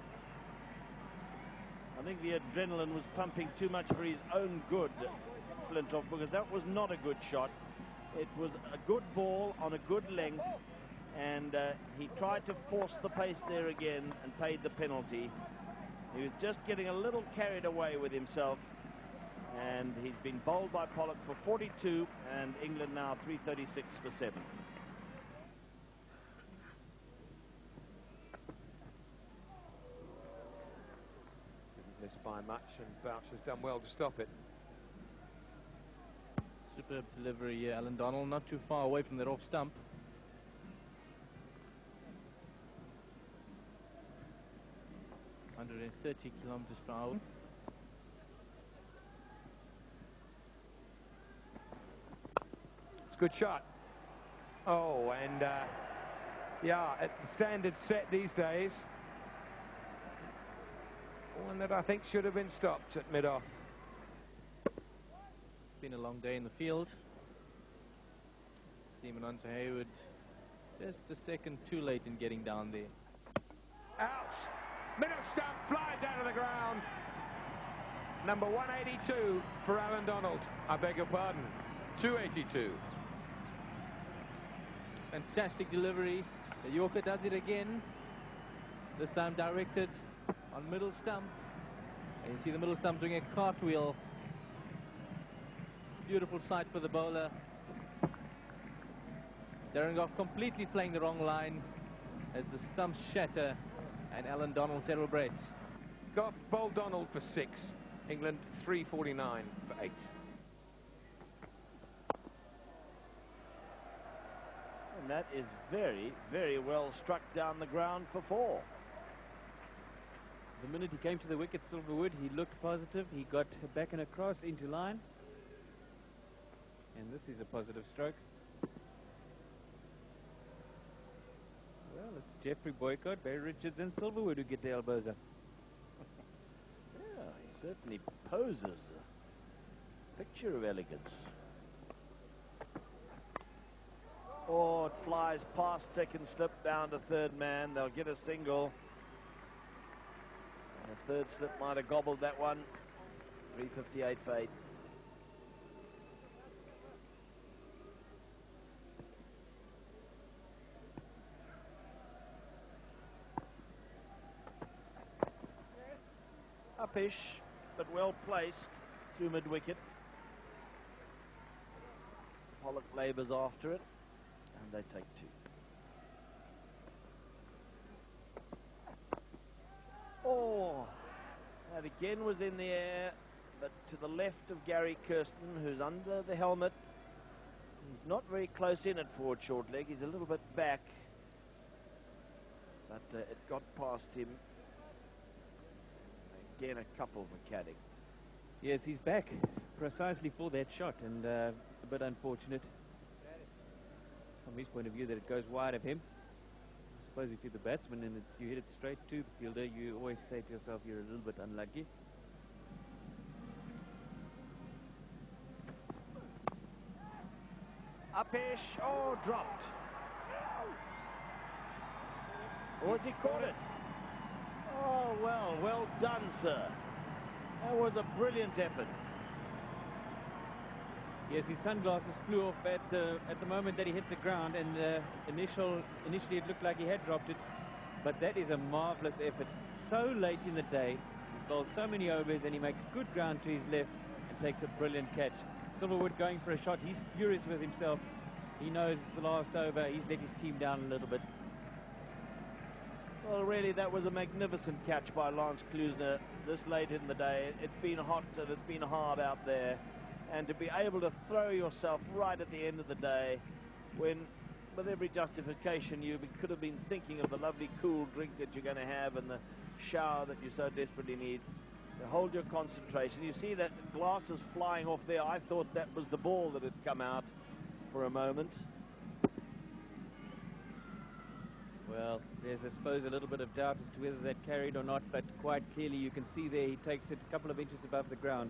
Speaker 1: I think the adrenaline was pumping too much for his own good, Flintoff, because that was not a good shot. It was a good ball on a good length, and he tried to force the pace there again and paid the penalty. He was just getting a little carried away with himself, and he's been bowled by Pollock for 42, and England now 336 for 7.
Speaker 4: Missed by much, and Bouch has done well to stop it.
Speaker 2: Superb delivery, Alan Donald, not too far away from that off stump. ...130 kilometers per hour.
Speaker 4: It's a good shot. Oh, and yeah, at the standard set these days, one that I think should have been stopped at mid-off.
Speaker 2: It's been a long day in the field. Seaman onto Hayward, just a second too late in getting down there.
Speaker 4: Out! Middle stump flies out of the ground. Number 182 for Alan Donald. I beg your pardon, 282.
Speaker 2: Fantastic delivery. The Yorker does it again. This time directed on middle stump. And you see the middle stump doing a cartwheel. Beautiful sight for the bowler. Darren Gough completely playing the wrong line as the stumps shatter and Alan Donald celebrates.
Speaker 4: Gough bowled Donald for 6. England 349 for 8.
Speaker 1: And that is very, very well struck down the ground for 4.
Speaker 6: The minute he came to the wicket, Silverwood, he looked positive. He got back and across into line. And this is a positive stroke. Well, it's Jeffrey Boycott, Barry Richards and Silverwood who get the elbows up.
Speaker 1: Yeah, he certainly poses a picture of elegance. Oh, it flies past second slip down to third man. They'll get a single. And the third slip might have gobbled that one. 358 for 8. uppish, but well placed through mid-wicket. Pollock labours after it, and they take 2. Oh, that again was in the air, but to the left of Gary Kirsten, who's under the helmet. He's not very close in at forward short leg. He's a little bit back, but it got past him. Again, a couple for Caddick.
Speaker 6: Yes, he's back precisely for that shot, and a bit unfortunate from his point of view that it goes wide of him. I suppose if you're the batsman and you hit it straight to the fielder, you always say to yourself you're a little bit unlucky.
Speaker 1: Uppish, oh, dropped. Or has he caught it? Oh, well done, sir. That was a brilliant effort.
Speaker 6: Yes, his sunglasses flew off at the moment that he hit the ground, and initially it looked like he had dropped it, but that is a marvellous effort. So late in the day, he's bowled so many overs, and he makes good ground to his left and takes a brilliant catch. Silverwood going for a shot. He's furious with himself. He knows it's the last over. He's let his team down a little bit.
Speaker 1: Well, really, that was a magnificent catch by Lance Klusener this late in the day. It's been hot and it's been hard out there. And to be able to throw yourself right at the end of the day, when, with every justification, you could have been thinking of the lovely cool drink that you're going to have and the shower that you so desperately need. To hold your concentration. You see that glasses flying off there. I thought that was the ball that had come out for a moment.
Speaker 6: Well, there's, I suppose, a little bit of doubt as to whether that carried or not, but quite clearly you can see there he takes it a couple of inches above the ground.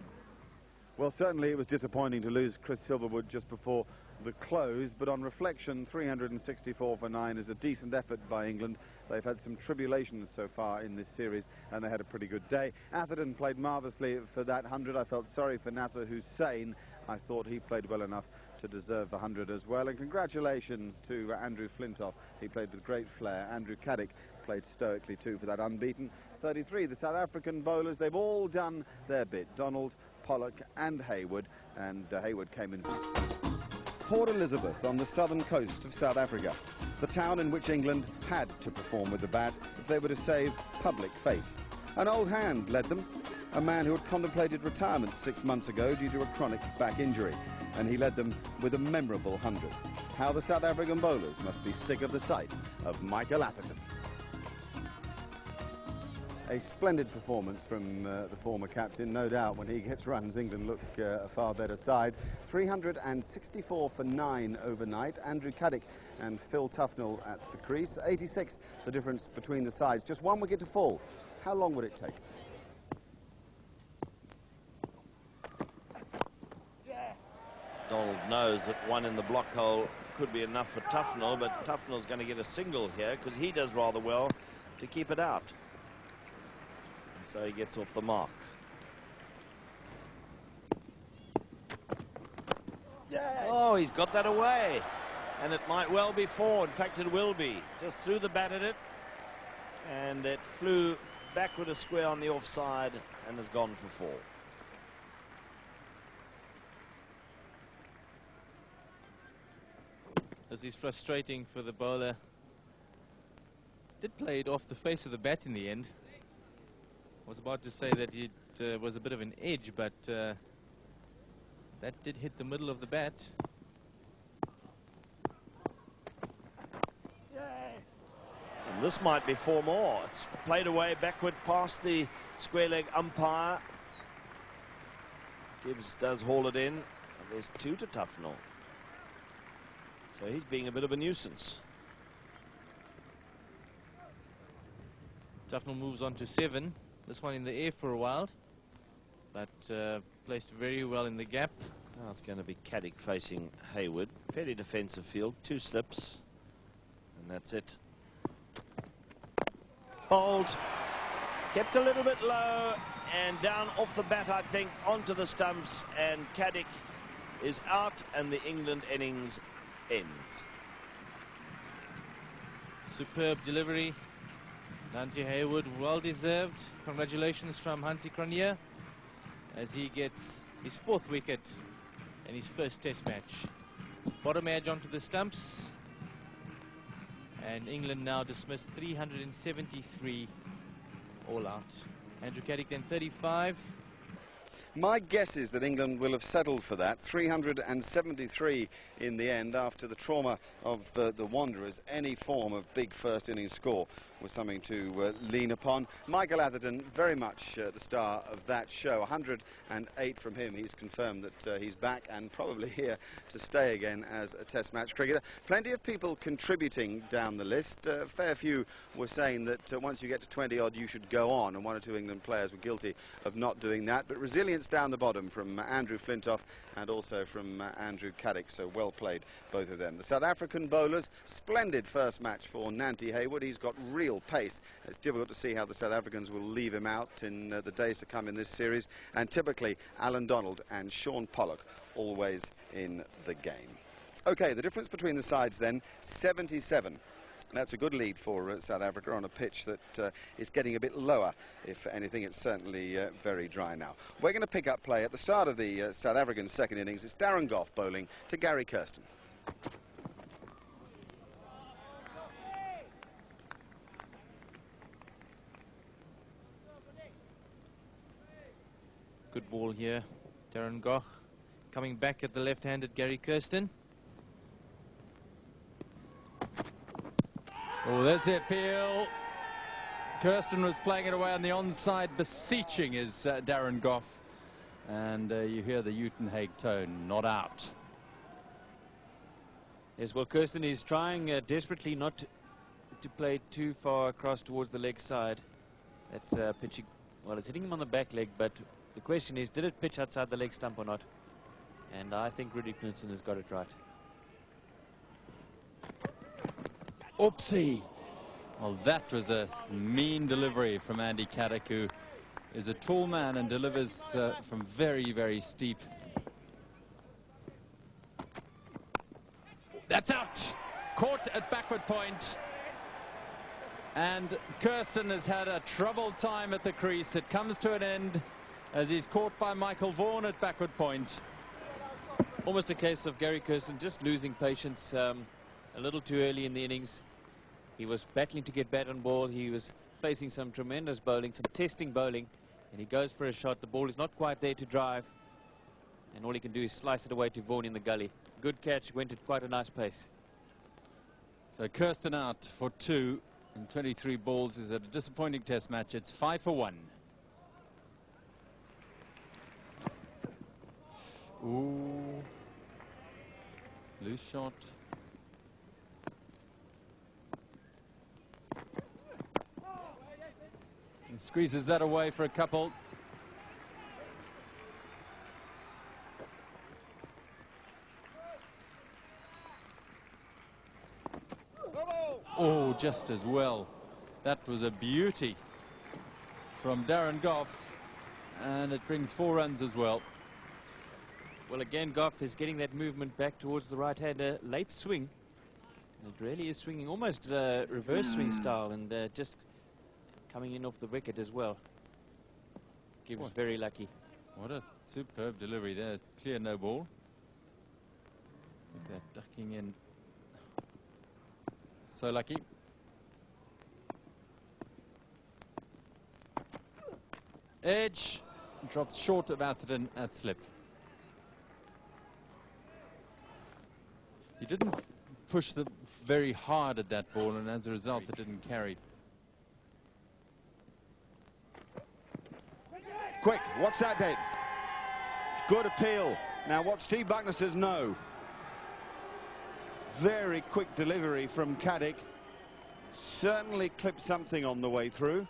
Speaker 3: Well, certainly it was disappointing to lose Chris Silverwood just before the close, but on reflection, 364 for 9 is a decent effort by England. They've had some tribulations so far in this series, and they had a pretty good day. Atherton played marvellously for that 100. I felt sorry for Nasser Hussain. I thought he played well enough to deserve the 100 as well. And congratulations to Andrew Flintoff. He played with great flair. Andrew Caddick played stoically too for that unbeaten 33. The South African bowlers, they've all done their bit. Donald, Pollock and Hayward, and Hayward came in.
Speaker 7: Port Elizabeth on the southern coast of South Africa, the town in which England had to perform with the bat if they were to save public face. An old hand led them, a man who had contemplated retirement 6 months ago due to a chronic back injury, and he led them with a memorable 100. How the South African bowlers must be sick of the sight of Michael Atherton. A splendid performance from the former captain. No doubt when he gets runs, England look a far better side. 364 for 9 overnight. Andrew Caddick and Phil Tufnell at the crease. 86, the difference between the sides. Just 1 wicket to fall. How long would it take?
Speaker 1: Donald knows that 1 in the block hole could be enough for Tufnell, but Tufnell's going to get a single here because he does rather well to keep it out. So he gets off the mark. Yes. Oh, he's got that away. And it might well be 4. In fact, it will be. Just threw the bat at it. And it flew backward a square on the offside and has gone for 4.
Speaker 2: This is frustrating for the bowler. Did play it off the face of the bat in the end. Was about to say that it was a bit of an edge, but that did hit the middle of the bat.
Speaker 1: And this might be 4 more. It's played away backward past the square leg umpire. Gibbs does haul it in. And there's 2 to Tufnell. So he's being a bit of a nuisance.
Speaker 2: Tufnell moves on to 7. This one in the air for a while, but placed very well in the gap.
Speaker 1: Now it's going to be Caddick facing Hayward. Fairly defensive field, 2 slips, and that's it. Hold, kept a little bit low, and down off the bat, I think, onto the stumps, and Caddick is out, and the England innings ends.
Speaker 2: Superb delivery. Nanti Haywood, well deserved. Congratulations from Hansi Cronje as he gets his 4th wicket in his first test match. Bottom edge onto the stumps. And England now dismissed 373 all out. Andrew Caddick then 35.
Speaker 7: My guess is that England will have settled for that. 373 in the end after the trauma of the Wanderers. Any form of big first innings score was something to lean upon. Michael Atherton, very much the star of that show. 108 from him. He's confirmed that he's back and probably here to stay again as a test match cricketer. Plenty of people contributing down the list. A fair few were saying that once you get to 20 odd you should go on, and 1 or 2 England players were guilty of not doing that. But resilience down the bottom from Andrew Flintoff and also from Andrew Caddick, so well played both of them. The South African bowlers, splendid first match for Nanti Haywood. He's got real pace. It's difficult to see how the South Africans will leave him out in the days to come in this series, and typically Alan Donald and Sean Pollock always in the game. Okay, the difference between the sides then, 77. That's a good lead for South Africa on a pitch that is getting a bit lower. If anything, it's certainly very dry now. We're going to pick up play at the start of the South African second innings. It's Darren Gough bowling to Gary Kirsten.
Speaker 2: Good ball here. Darren Gough coming back at the left-handed Gary Kirsten.
Speaker 5: Oh, there's the appeal. Kirsten was playing it away on the onside, beseeching is Darren Gough. And you hear the Uitenhage tone, not out.
Speaker 6: Yes, well, Kirsten is trying desperately not to play too far across towards the leg side. That's pitching, well, it's hitting him on the back leg, but the question is, did it pitch outside the leg stump or not? And I think Rudy Knudsen has got it right.
Speaker 5: Oopsie. Well, that was a mean delivery from Andy Caddick, who is a tall man and delivers from very, very steep. That's out. Caught at backward point. And Kirsten has had a troubled time at the crease. It comes to an end as he's caught by Michael Vaughan at backward point.
Speaker 6: Almost a case of Gary Kirsten just losing patience a little too early in the innings. He was battling to get bat on ball. He was facing some tremendous bowling, some testing bowling, and he goes for a shot. The ball is not quite there to drive, and all he can do is slice it away to Vaughan in the gully. Good catch, went at quite a nice pace.
Speaker 5: So Kirsten out for 2 in 23 balls is a disappointing test match. It's 5 for 1. Ooh. Loose shot. And squeezes that away for a couple. Oh, just as well. That was a beauty from Darren Gough, and it brings 4 runs as well.
Speaker 6: Well, again, Gough is getting that movement back towards the right-hander. Late swing. It really is swinging almost reverse swing style, and just coming in off the wicket as well. Gibbs very lucky.
Speaker 5: What a superb delivery there. Clear no ball. Look at that ducking in. So lucky. Edge drops short of Atherton at slip. He didn't push very hard at that ball, and as a result it didn't carry.
Speaker 3: Quick, what's that, Dave? Good appeal. Now what Steve Bucknor says no. Very quick delivery from Caddick. Certainly clipped something on the way through.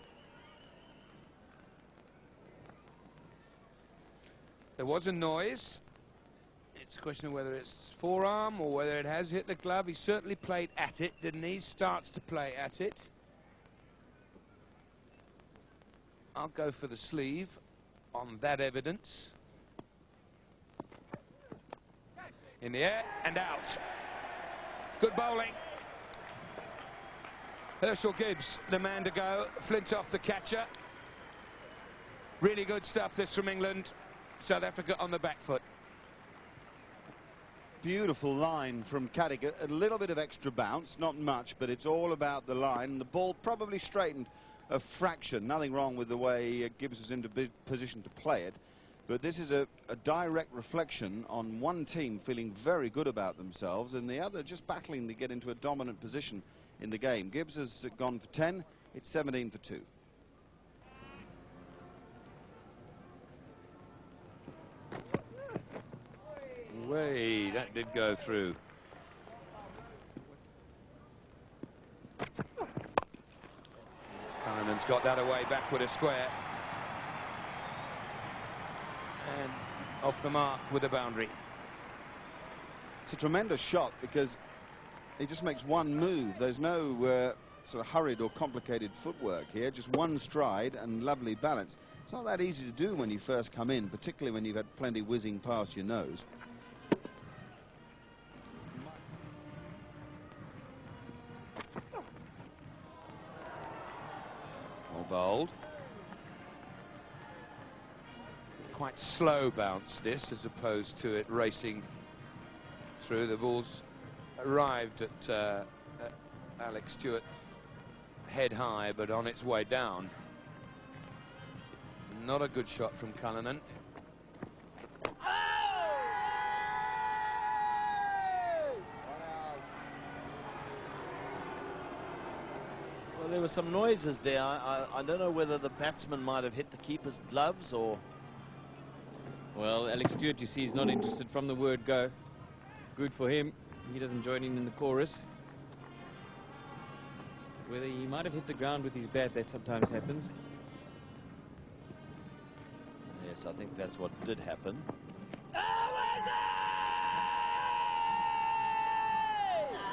Speaker 4: There was a noise. It's a question of whether it's forearm or whether it has hit the glove. He certainly played at it, didn't he? Starts to play at it. I'll go for the sleeve on that evidence. In the air and out. Good bowling. Herschel Gibbs, the man to go. Flintoff, the catcher. Really good stuff, this from England. South Africa on the back foot.
Speaker 3: Beautiful line from Caddick. A little bit of extra bounce, not much, but it's all about the line. The ball probably straightened a fraction. Nothing wrong with the way Gibbs was in position to play it. But this is a direct reflection on one team feeling very good about themselves and the other just battling to get into a dominant position in the game. Gibbs has gone for 10. It's 17 for 2.
Speaker 4: Way, that did go through. Cullinan's got that away back with a square. And off the mark with a boundary.
Speaker 3: It's a tremendous shot because he just makes one move. There's no sort of hurried or complicated footwork here, just one stride and lovely balance. It's not that easy to do when you first come in, particularly when you've had plenty whizzing past your nose.
Speaker 4: Well bowled. Quite slow bounce this, as opposed to it racing through. The ball's arrived at Alex Stewart head high, but on its way down. Not a good shot from Cullinan.
Speaker 1: Well, there were some noises there. I don't know whether the batsman might have hit the keeper's gloves or...
Speaker 6: Well, Alex Stewart, you see, is not interested from the word go. Good for him. He doesn't join in the chorus. Whether he might have hit the ground with his bat, that sometimes happens.
Speaker 1: Yes, I think that's what did happen.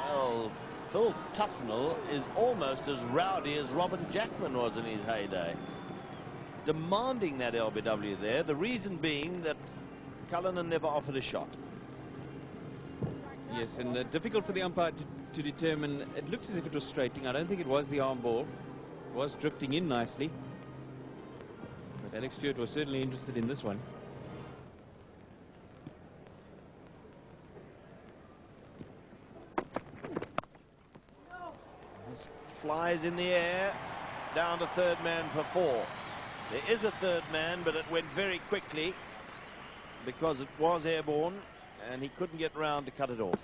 Speaker 1: Well, Phil Tufnell is almost as rowdy as Robin Jackman was in his heyday. Demanding that LBW there, the reason being that Cullinan never offered a shot.
Speaker 6: Yes, and difficult for the umpire to determine. It looked as if it was straightening. I don't think it was the arm ball. It was drifting in nicely. But Alex Stewart was certainly interested in this one.
Speaker 1: This flies in the air, down to third man for 4. There is a third man, but it went very quickly because it was airborne and he couldn't get round to cut it off.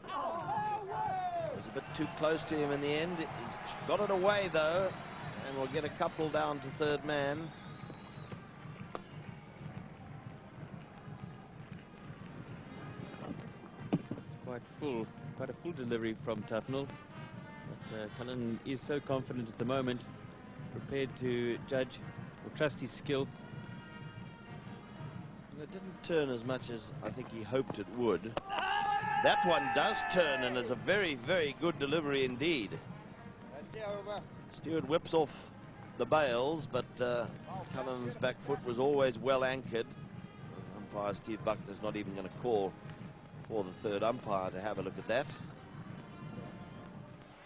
Speaker 1: It was a bit too close to him in the end. He's got it away though, and we'll get a couple down to third man.
Speaker 6: It's quite a full delivery from Tufnell. But Cullinan is so confident at the moment, prepared to judge or trust his skill.
Speaker 1: And it didn't turn as much as I think he hoped it would. That one does turn, and it's a very, very good delivery indeed. Stewart whips off the bails, but Cullinan's back foot was always well anchored. Umpire Steve Buckner's not even going to call for the third umpire to have a look at that.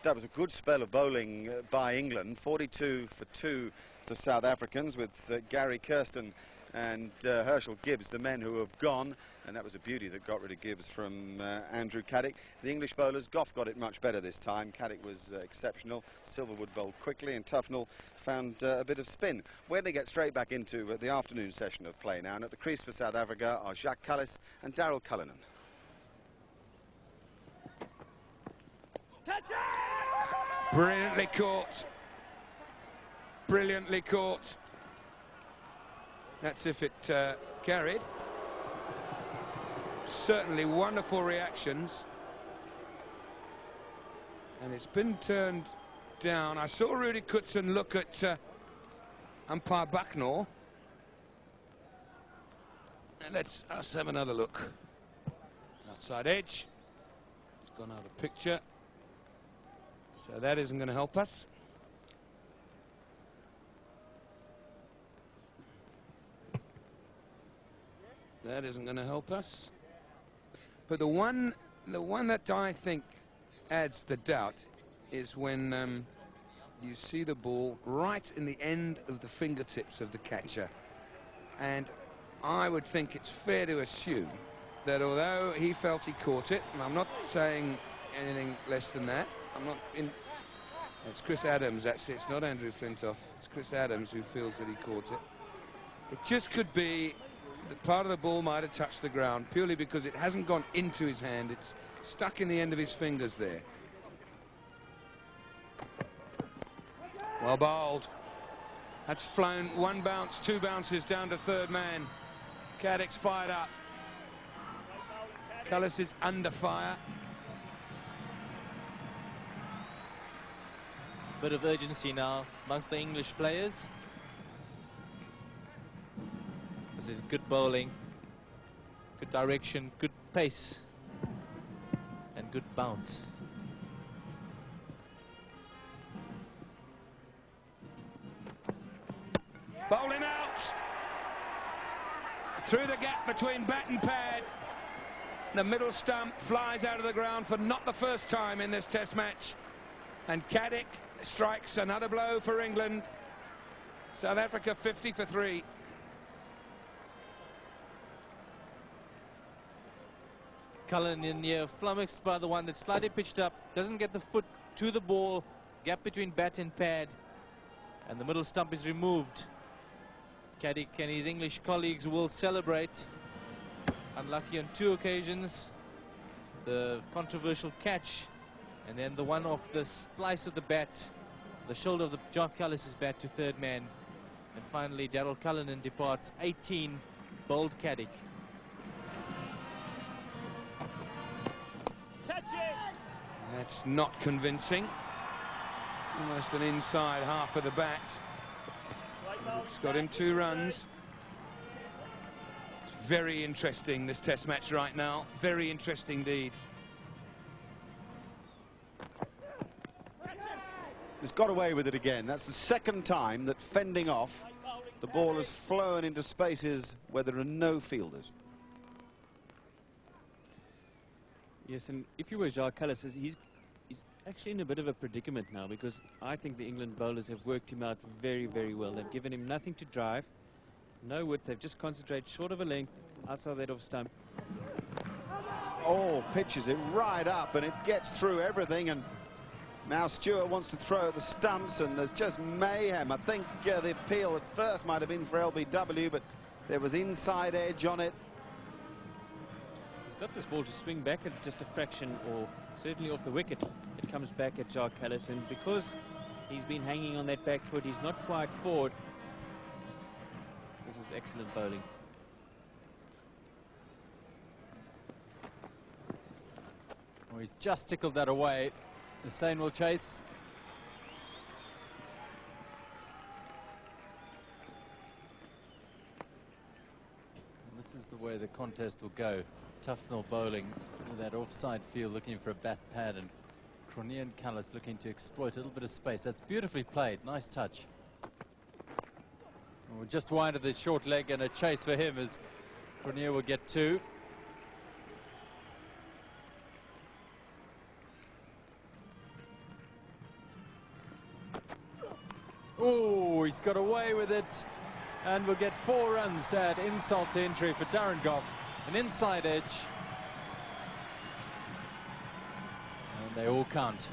Speaker 7: That was a good spell of bowling by England. 42 for 2 the South Africans, with Gary Kirsten and Herschel Gibbs, the men who have gone, and that was a beauty that got rid of Gibbs from Andrew Caddick. The English bowlers, Gough got it much better this time. Caddick was exceptional. Silverwood bowled quickly, and Tufnell found a bit of spin. We're going to get straight back into the afternoon session of play now, and at the crease for South Africa are Jacques Kallis and Daryl Cullinan.
Speaker 4: Brilliantly caught. Brilliantly caught. That's if it carried. Certainly wonderful reactions. And it's been turned down. I saw Rudy Koetsen look at umpire Bucknor. And let's us have another look. Outside edge. It's gone out of picture. So that isn't going to help us. That isn't going to help us. But the one that I think adds the doubt is when you see the ball right in the end of the fingertips of the catcher. And I would think it's fair to assume that although he felt he caught it, and I'm not saying anything less than that, I'm not in... It's Chris Adams, actually. It's not Andrew Flintoff. It's Chris Adams who feels that he caught it. It just could be that part of the ball might have touched the ground, purely because it hasn't gone into his hand. It's stuck in the end of his fingers there. Well bowled. That's flown one bounce, two bounces down to third man. Caddick's fired up. Cullis is under fire.
Speaker 2: Bit of urgency now amongst the English players. This is good bowling, good direction, good pace, and good bounce.
Speaker 4: Bowling out. Through the gap between bat and pad. The middle stump flies out of the ground for not the first time in this Test match. And Caddick strikes another blow for England. South Africa 50 for 3.
Speaker 2: Cullen in here, flummoxed by the one that's slightly pitched up, doesn't get the foot to the ball, gap between bat and pad, and the middle stump is removed. Caddick and his English colleagues will celebrate. Unlucky on 2 occasions, the controversial catch, and then the one off the splice of the bat, the shoulder of the Jacques Kallis's bat to third man. And finally, Daryl Cullinan departs 18, bowled Caddick.
Speaker 6: Catch it!
Speaker 4: That's not convincing. Almost an inside half of the bat. It's got him 2 runs. It's very interesting, this Test match right now. Very interesting indeed.
Speaker 7: He's got away with it again. That's the second time that fending off, the ball has flown into spaces where there are no fielders.
Speaker 6: Yes, and if you were Jacques Kallis, he's actually in a bit of a predicament now, because I think the England bowlers have worked him out very, very well. They've given him nothing to drive, no width. They've just concentrated short of a length outside that off stump.
Speaker 7: Oh, pitches it right up, and it gets through everything, and now Stewart wants to throw at the stumps, and there's just mayhem. I think the appeal at first might have been for LBW, but there was inside edge on it.
Speaker 6: He's got this ball to swing back at just a fraction, or certainly off the wicket. It comes back at Jacques Kallis, and because he's been hanging on that back foot, he's not quite forward. This is excellent bowling.
Speaker 5: Well, he's just tickled that away. Hussain will chase. And this is the way the contest will go. Tufnell bowling with that offside field, looking for a bat pad, and Cronje and Kallis looking to exploit a little bit of space. That's beautifully played. Nice touch. Well, just wide of the short leg, and a chase for him as Cronje will get 2. Oh, he's got away with it, and we'll get 4 runs to add insult to injury for Darren Gough. An inside edge, and they all count.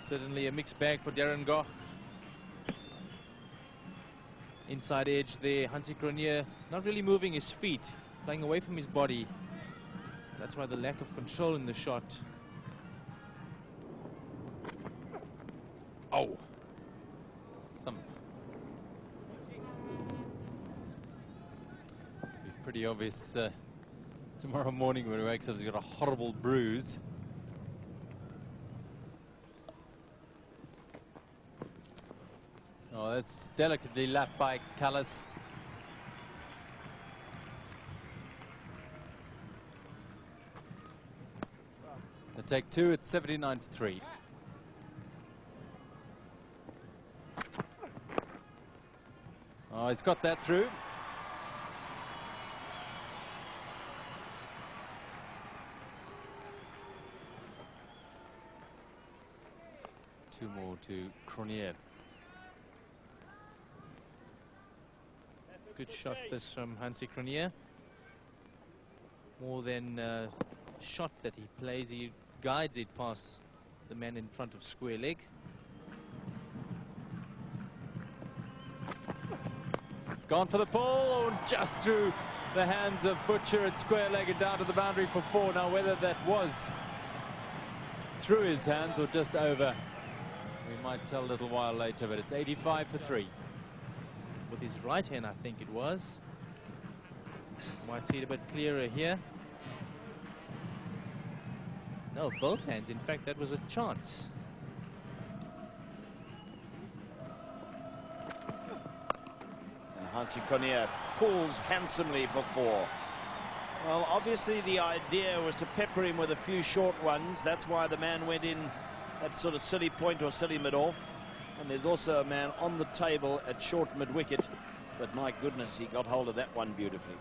Speaker 2: Certainly a mixed bag for Darren Gough. Inside edge there, Hansie Cronje not really moving his feet, playing away from his body. That's why the lack of control in the shot.
Speaker 5: Oh, thump. Be pretty obvious tomorrow morning when he wakes up. He's got a horrible bruise. Oh, that's delicately lapped by Kallis. They take 2 at 79 for 3. Oh, he's got that through. to Cronje.
Speaker 2: Good shot this from Hansi Cronje. More than shot that he plays, he guides it past the man in front of square leg.
Speaker 5: It's gone for the pull, just through the hands of Butcher at square leg and down to the boundary for 4. Now whether that was through his hands or just over, we might tell a little while later, but it's 85 for 3.
Speaker 2: With his right hand, I think it was. Might see it a bit clearer here. No, both hands. In fact, that was a chance.
Speaker 1: And Hansi Cronje pulls handsomely for 4. Well, obviously the idea was to pepper him with a few short ones. That's why the man went in at sort of silly point or silly mid-off. And there's also a man on the table at short mid-wicket. But my goodness, he got hold of that one beautifully.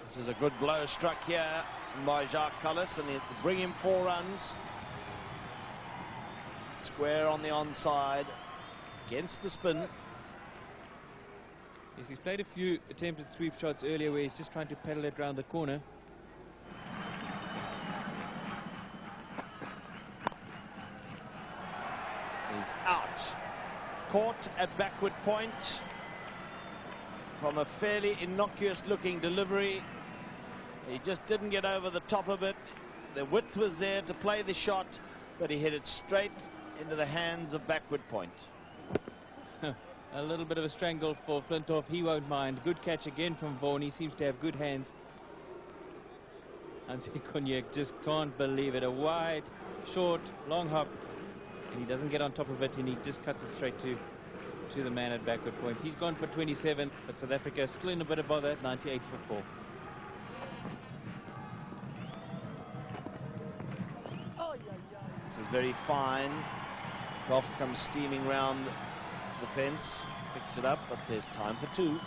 Speaker 1: This is a good blow struck here by Jacques Kallis, and he'll bring him 4 runs. Square on the onside against the spin.
Speaker 6: Yes, he's played a few attempted sweep shots earlier where he's just trying to pedal it round the corner.
Speaker 1: He's out. Caught at backward point from a fairly innocuous looking delivery. He just didn't get over the top of it. The width was there to play the shot, but he hit it straight into the hands of backward point.
Speaker 6: A little bit of a strangle for Flintoff. He won't mind. Good catch again from Vaughan. He seems to have good hands. Hansi Cronje just can't believe it. A wide, short, long hop. And he doesn't get on top of it, and he just cuts it straight to the man at backward point. He's gone for 27, but South Africa still in a bit of bother at 98 for 4.
Speaker 1: This is very fine. Goff comes steaming round the fence, picks it up, but there's time for 2.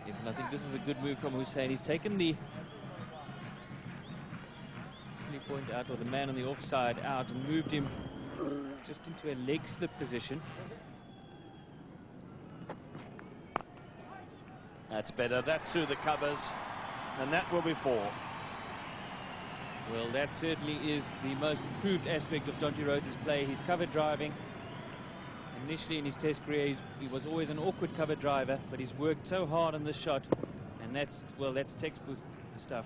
Speaker 6: Yes, and I think this is a good move from Hussain. He's taken the silly point out, or the man on the offside out, and moved him just into a leg slip position.
Speaker 1: That's better. That's through the covers, and that will be 4.
Speaker 6: Well, that certainly is the most improved aspect of Jonty Rhodes' play. He's cover driving. Initially in his test career, he was always an awkward cover driver, but he's worked so hard on this shot, and that's textbook stuff.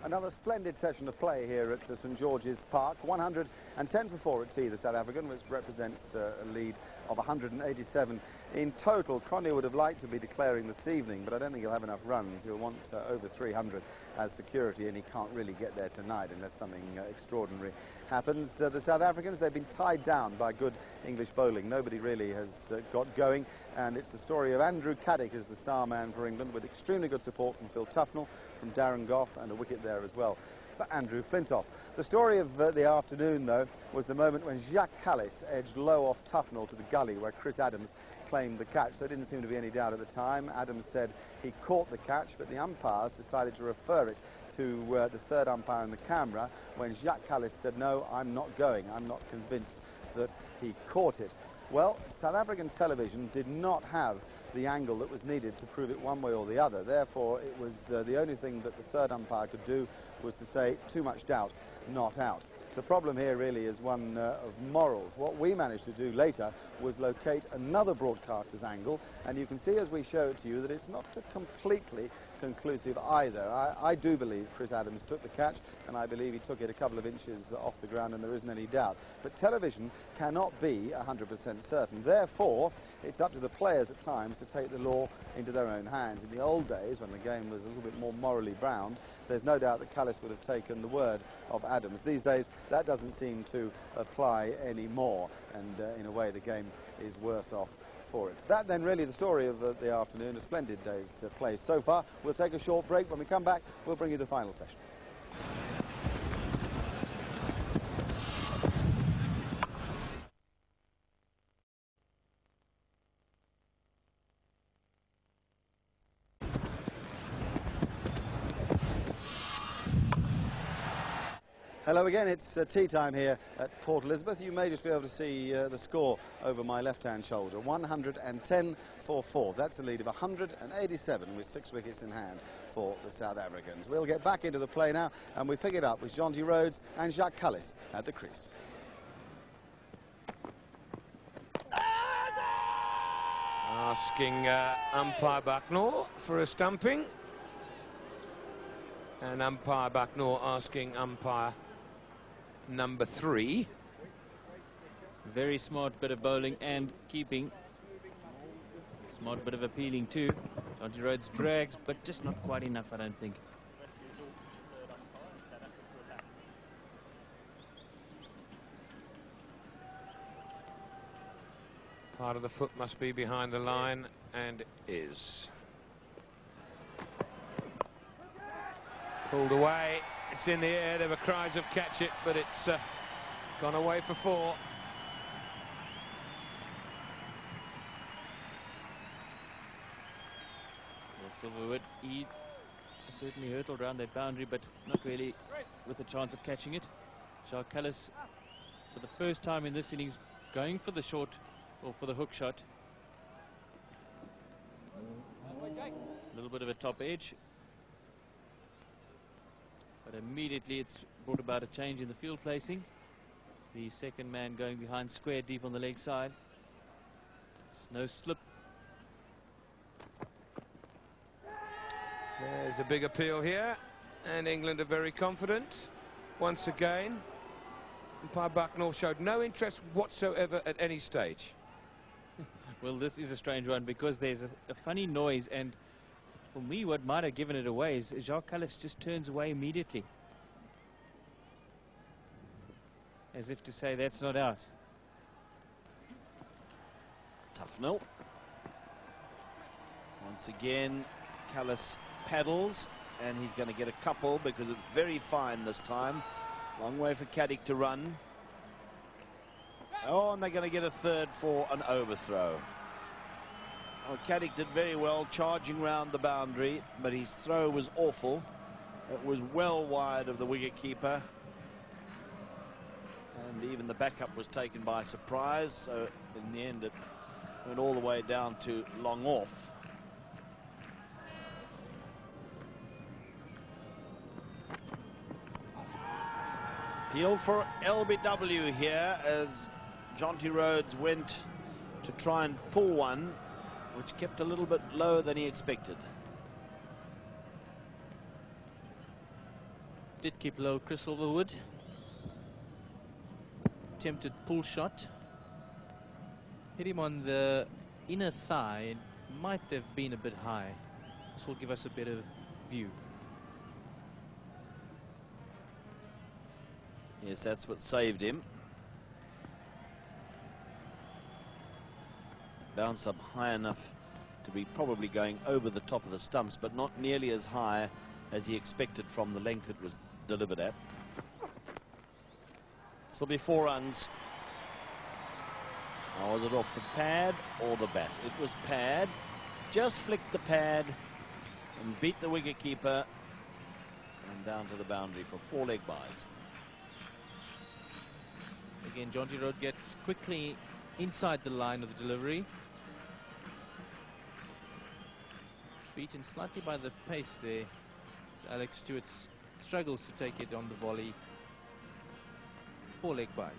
Speaker 7: Another splendid session of play here at St George's Park. 110 for 4 at tea, the South African, which represents a lead of 187 in total. Cronje would have liked to be declaring this evening, but I don't think he'll have enough runs. He'll want over 300 as security, and he can't really get there tonight unless something extraordinary happens. The South Africans, they've been tied down by good English bowling. Nobody really has got going, and it's the story of Andrew Caddick as the star man for England, with extremely good support from Phil Tufnell, from Darren Gough, and a wicket there as well for Andrew Flintoff. The story of the afternoon, though, was the moment when Jacques Kallis edged low off Tufnell to the gully where Chris Adams claimed the catch. There didn't seem to be any doubt at the time. Adams said he caught the catch, but the umpires decided to refer it to the third umpire in the camera, when Jacques Kallis said, no, I'm not going. I'm not convinced that he caught it. Well, South African television did not have the angle that was needed to prove it one way or the other. Therefore, it was the only thing that the third umpire could do was to say, too much doubt, not out. The problem here really is one of morals. What we managed to do later was locate another broadcaster's angle, and you can see as we show it to you that it's not completely conclusive either. I do believe Chris Adams took the catch, and I believe he took it a couple of inches off the ground, and there isn't any doubt. But television cannot be 100% certain. Therefore, it's up to the players at times to take the law into their own hands. In the old days, when the game was a little bit more morally browned, there's no doubt that Kallis would have taken the word of Adams. These days, that doesn't seem to apply anymore, and in a way, the game is worse off for it. That then really the story of the afternoon. A splendid day's play so far. We'll take a short break. When we come back, we'll bring you the final session. Hello again, it's tea time here at Port Elizabeth. You may just be able to see the score over my left-hand shoulder. 110 for 4. That's a lead of 187 with 6 wickets in hand for the South Africans. We'll get back into the play now and we pick it up with Jonty Rhodes and Jacques Kallis at the crease.
Speaker 4: Asking umpire Bucknor for a stumping. And umpire Bucknor asking umpire number 3.
Speaker 6: Very smart bit of bowling and keeping. Smart bit of appealing too. Jonty Rhodes drags, but just not quite enough, I don't think.
Speaker 4: Part of the foot must be behind the line, and is. Pulled away. It's in the air. There were cries of catch it, but it's gone away for 4.
Speaker 6: Well, Silverwood, he certainly hurtled around that boundary, but not really with a chance of catching it. Jacques Kallis, for the first time in this innings, going for the short, or for the hook shot. A little bit of a top edge. But immediately it's brought about a change in the field placing. The second man going behind square deep on the leg side. It's no slip.
Speaker 4: There's a big appeal here, and England are very confident. Once again, umpire Bucknor showed no interest whatsoever at any stage.
Speaker 6: Well, this is a strange one because there's a funny noise, and for me what might have given it away is Jacques Kallis just turns away immediately, as if to say that's not out.
Speaker 1: Tufnell. Once again, Kallis paddles, and he's going to get a couple because it's very fine this time. Long way for Caddick to run. Oh, and they're going to get a third for an overthrow. Oh, Caddick did very well charging round the boundary, but his throw was awful. It was well wide of the wicketkeeper, and even the backup was taken by surprise, so in the end it went all the way down to long off. Appeal for LBW here as Jonty Rhodes went to try and pull one, which kept a little bit lower than he expected.
Speaker 2: Did keep low, Chris Silverwood. Attempted pull shot. Hit him on the inner thigh. It might have been a bit high. This will give us a better view.
Speaker 1: Yes, that's what saved him. Bounced up high enough to be probably going over the top of the stumps, but not nearly as high as he expected from the length it was delivered at. This will be 4 runs. Now, was it off the pad or the bat? It was pad. Just flicked the pad and beat the wicketkeeper, and down to the boundary for 4 leg byes.
Speaker 2: Again, Jonty Rhodes gets quickly inside the line of the delivery. Beaten slightly by the pace there. So Alex Stewart struggles to take it on the volley. 4 leg byes.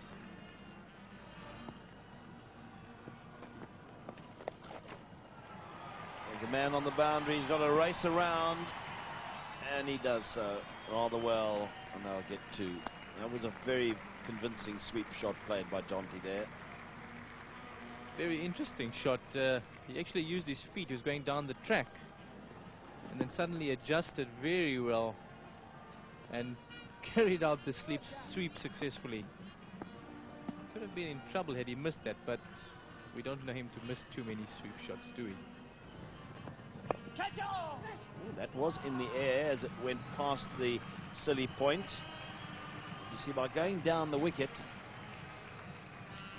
Speaker 1: There's a man on the boundary. He's got to race around, and he does so rather well, and they'll get 2. That was a very convincing sweep shot played by Jonty there.
Speaker 2: Very interesting shot. He actually used his feet. He was going down the track and then suddenly adjusted very well and carried out the sweep successfully. Could have been in trouble had he missed that, but we don't know him to miss too many sweep shots, do we?
Speaker 1: Ooh, that was in the air as it went past the silly point. You see, by going down the wicket,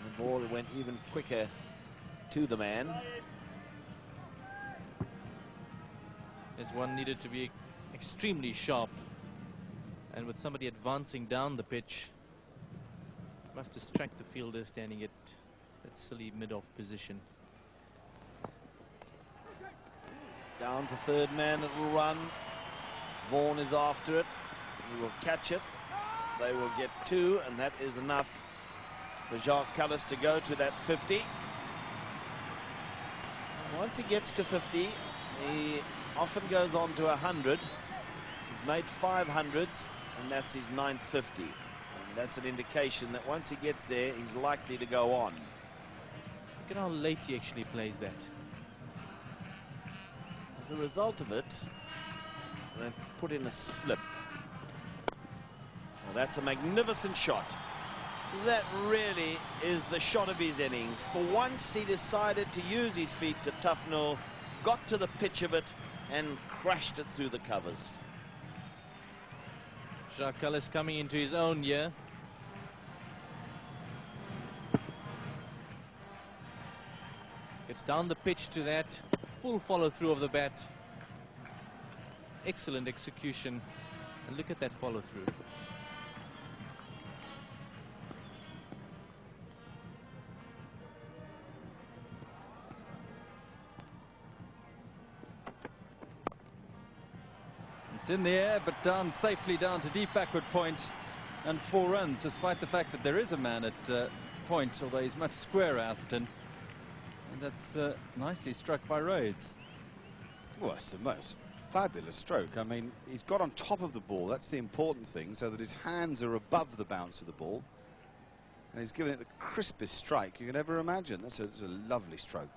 Speaker 1: the ball went even quicker to the man.
Speaker 2: This one needed to be extremely sharp And with somebody advancing down the pitch, must distract the fielder standing at that silly mid-off position.
Speaker 1: Down to third man, it will run. Vaughan is after it. He will catch it. They will get 2, and that is enough for Jacques Kallis to go to that 50. And once he gets to 50, he often goes on to 100. He's made 500s, and that's his 950. And that's an indication that once he gets there, he's likely to go on.
Speaker 2: Look at how late he actually plays that.
Speaker 1: As a result of it, they've put in a slip. Well, that's a magnificent shot. That really is the shot of his innings. For once, he decided to use his feet to toughnell, got to the pitch of it, and crashed it through the covers.
Speaker 2: Jacques Kallis coming into his own year. Gets down the pitch to that. Full follow-through of the bat. Excellent execution. And look at that follow-through.
Speaker 5: It's in the air, but down safely down to deep backward point, and 4 runs, despite the fact that there is a man at point, although he's much squarer, Atherton. And that's nicely struck by Rhodes.
Speaker 3: Well, it's the most fabulous stroke. I mean, he's got on top of the ball. That's the important thing, so that his hands are above the bounce of the ball. And he's given it the crispest strike you can ever imagine. That's a lovely stroke.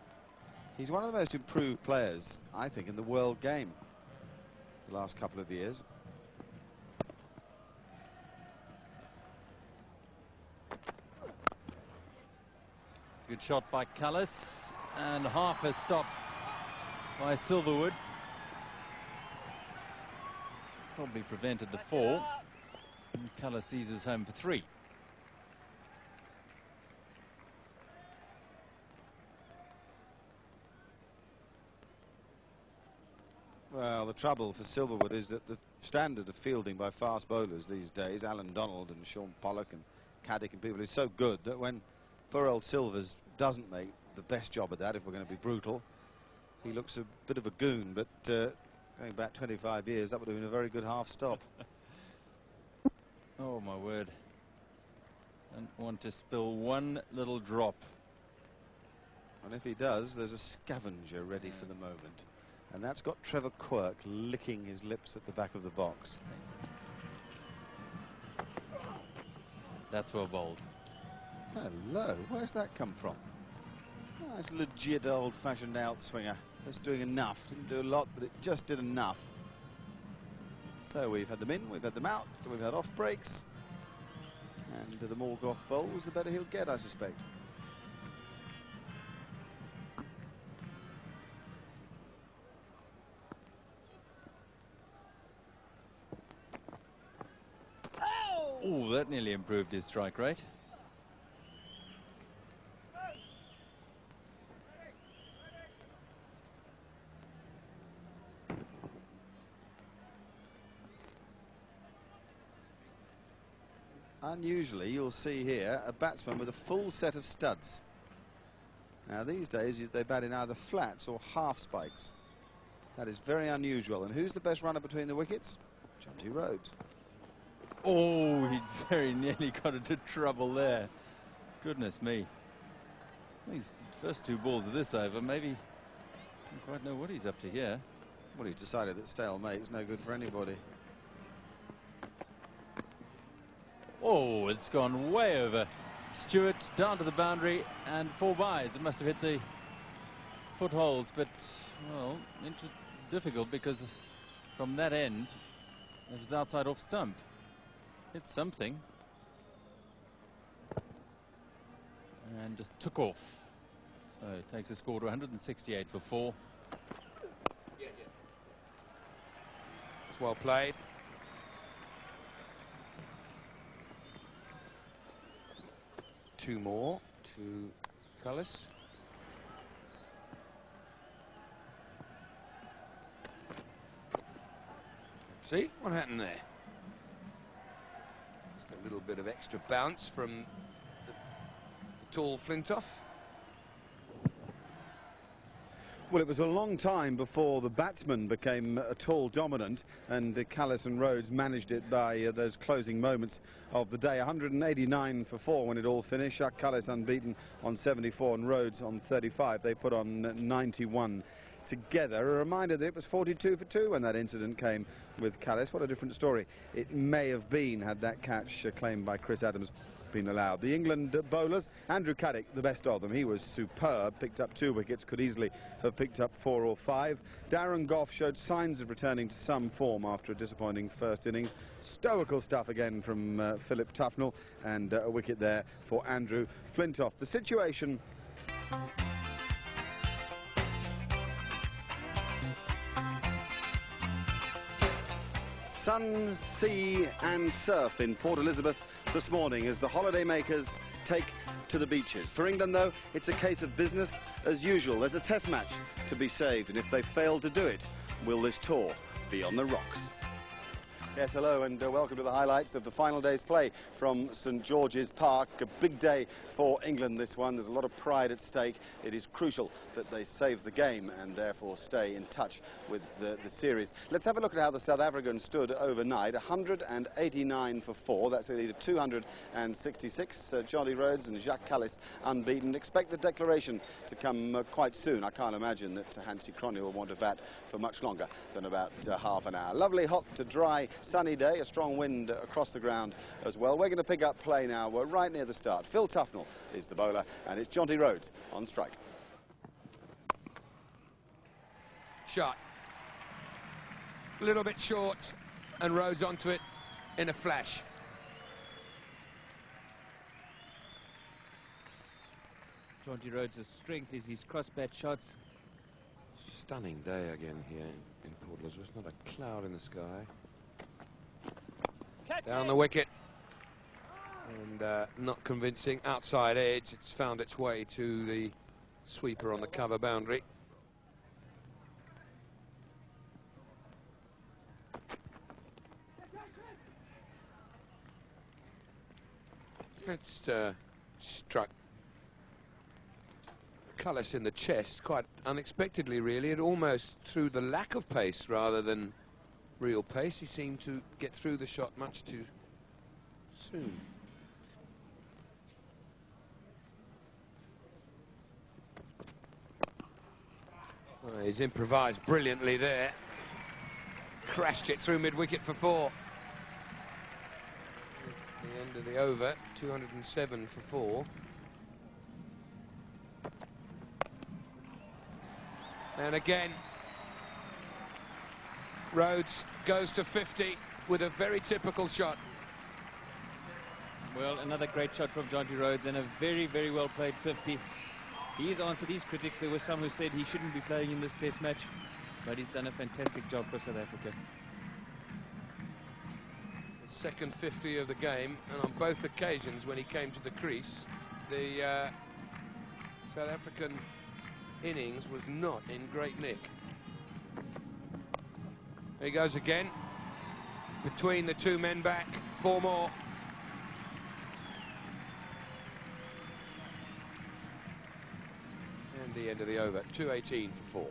Speaker 3: He's one of the most improved players, I think, in the world game the last couple of years.
Speaker 5: Good shot by Kallis, and half a stop by Silverwood. Probably prevented the 4. And Kallis eases home for 3.
Speaker 3: Well, the trouble for Silverwood is that the standard of fielding by fast bowlers these days, Alan Donald and Sean Pollock and Caddick and people, is so good that when poor old Silvers doesn't make the best job of that, if we're going to be brutal, he looks a bit of a goon. But going back 25 years, that would have been a very good half stop.
Speaker 5: Oh, my word. Don't want to spill one little drop.
Speaker 3: And if he does, there's a scavenger ready for the moment. And that's got Trevor Quirk licking his lips at the back of the box.
Speaker 5: That's well bowled.
Speaker 3: Hello, where's that come from? Nice legit old-fashioned outswinger. Just doing enough. Didn't do a lot, but it just did enough. So we've had them in, we've had them out, we've had off breaks. And the more off bowls, the better he'll get, I suspect.
Speaker 5: Oh, that nearly improved his strike rate.
Speaker 3: Unusually, you'll see here a batsman with a full set of studs. Now, these days, they bat in either flats or half spikes. That is very unusual. And who's the best runner between the wickets? Jonty Rhodes.
Speaker 5: Oh, he very nearly got into trouble there. Goodness me. These first 2 balls of this over, maybe don't quite know what he's up to here.
Speaker 3: Well, he's decided that stalemate's no good for anybody.
Speaker 5: Oh, it's gone way over. Stewart down to the boundary and 4 byes. It must have hit the footholes, but, well, difficult because from that end, it was outside off stump. Hit something. And just took off. So it takes a score to 168 for 4.
Speaker 4: It's well played. Two more to Kallis. See what happened there? little bit of extra bounce from the tall Flintoff.
Speaker 7: Well, it was a long time before the batsman became at all dominant, and Kallis and Rhodes managed it by those closing moments of the day. 189 for 4 when it all finished. Jacques Kallis unbeaten on 74 and Rhodes on 35. They put on 91 together. A reminder that it was 42 for 2 when that incident came with Kallis. What a different story it may have been had that catch claimed by Chris Adams been allowed. The England bowlers, Andrew Caddick, the best of them. He was superb, picked up 2 wickets, could easily have picked up 4 or 5. Darren Gough showed signs of returning to some form after a disappointing first innings. Stoical stuff again from Philip Tufnell, and a wicket there for Andrew Flintoff. The situation... Sun, sea and surf in Port Elizabeth this morning as the holidaymakers take to the beaches. For England, though, it's a case of business as usual. There's a test match to be saved, and if they fail to do it, will this tour be on the rocks? Yes, hello and welcome to the highlights of the final day's play from St George's Park. A big day for England, this one. There's a lot of pride at stake. It is crucial that they save the game and therefore stay in touch with the series. Let's have a look at how the South Africans stood overnight. 189 for 4. That's a lead of 266. Jonty Rhodes and Jacques Kallis unbeaten. Expect the declaration to come quite soon. I can't imagine that Hansie Cronje will want to bat for much longer than about half an hour. Lovely, hot to dry, sunny day, a strong wind across the ground as well. We're going to pick up play now. We're right near the start. Phil Tufnell is the bowler, and it's Jonty Rhodes on strike.
Speaker 4: Shot. A little bit short, and Rhodes onto it in a flash.
Speaker 6: Jonty Rhodes' strength is his cross-bat shots.
Speaker 4: Stunning day again here in Port Elizabeth. Not a cloud in the sky. Down the wicket, and not convincing. Outside edge, it's found its way to the sweeper on the cover boundary. It's struck Kallis in the chest quite unexpectedly, really, and almost through the lack of pace rather than real pace. He seemed to get through the shot much too soon. Well, he's improvised brilliantly there. Crashed it through mid-wicket for 4. The end of the over, 207 for 4. And again, Rhodes goes to 50 with a very typical shot.
Speaker 6: Well, another great shot from Jonty Rhodes and a very, very well played 50. He's answered his critics. There were some who said he shouldn't be playing in this test match, but he's done a fantastic job for South Africa.
Speaker 4: The second 50 of the game, and on both occasions when he came to the crease, the South African innings was not in great nick. There he goes again. Between the 2 men back, 4 more. And the end of the over, 218 for 4.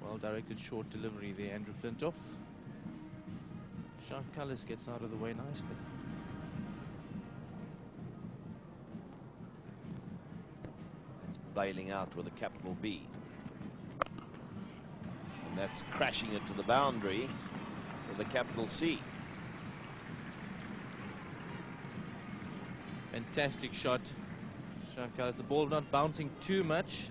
Speaker 2: Well directed short delivery there, Andrew Flintoff. Jacques Kallis gets out of the way nicely.
Speaker 1: Bailing out with a capital B, and that's crashing it to the boundary with a capital C.
Speaker 2: Fantastic shot, Jacques Kallis. The ball not bouncing too much.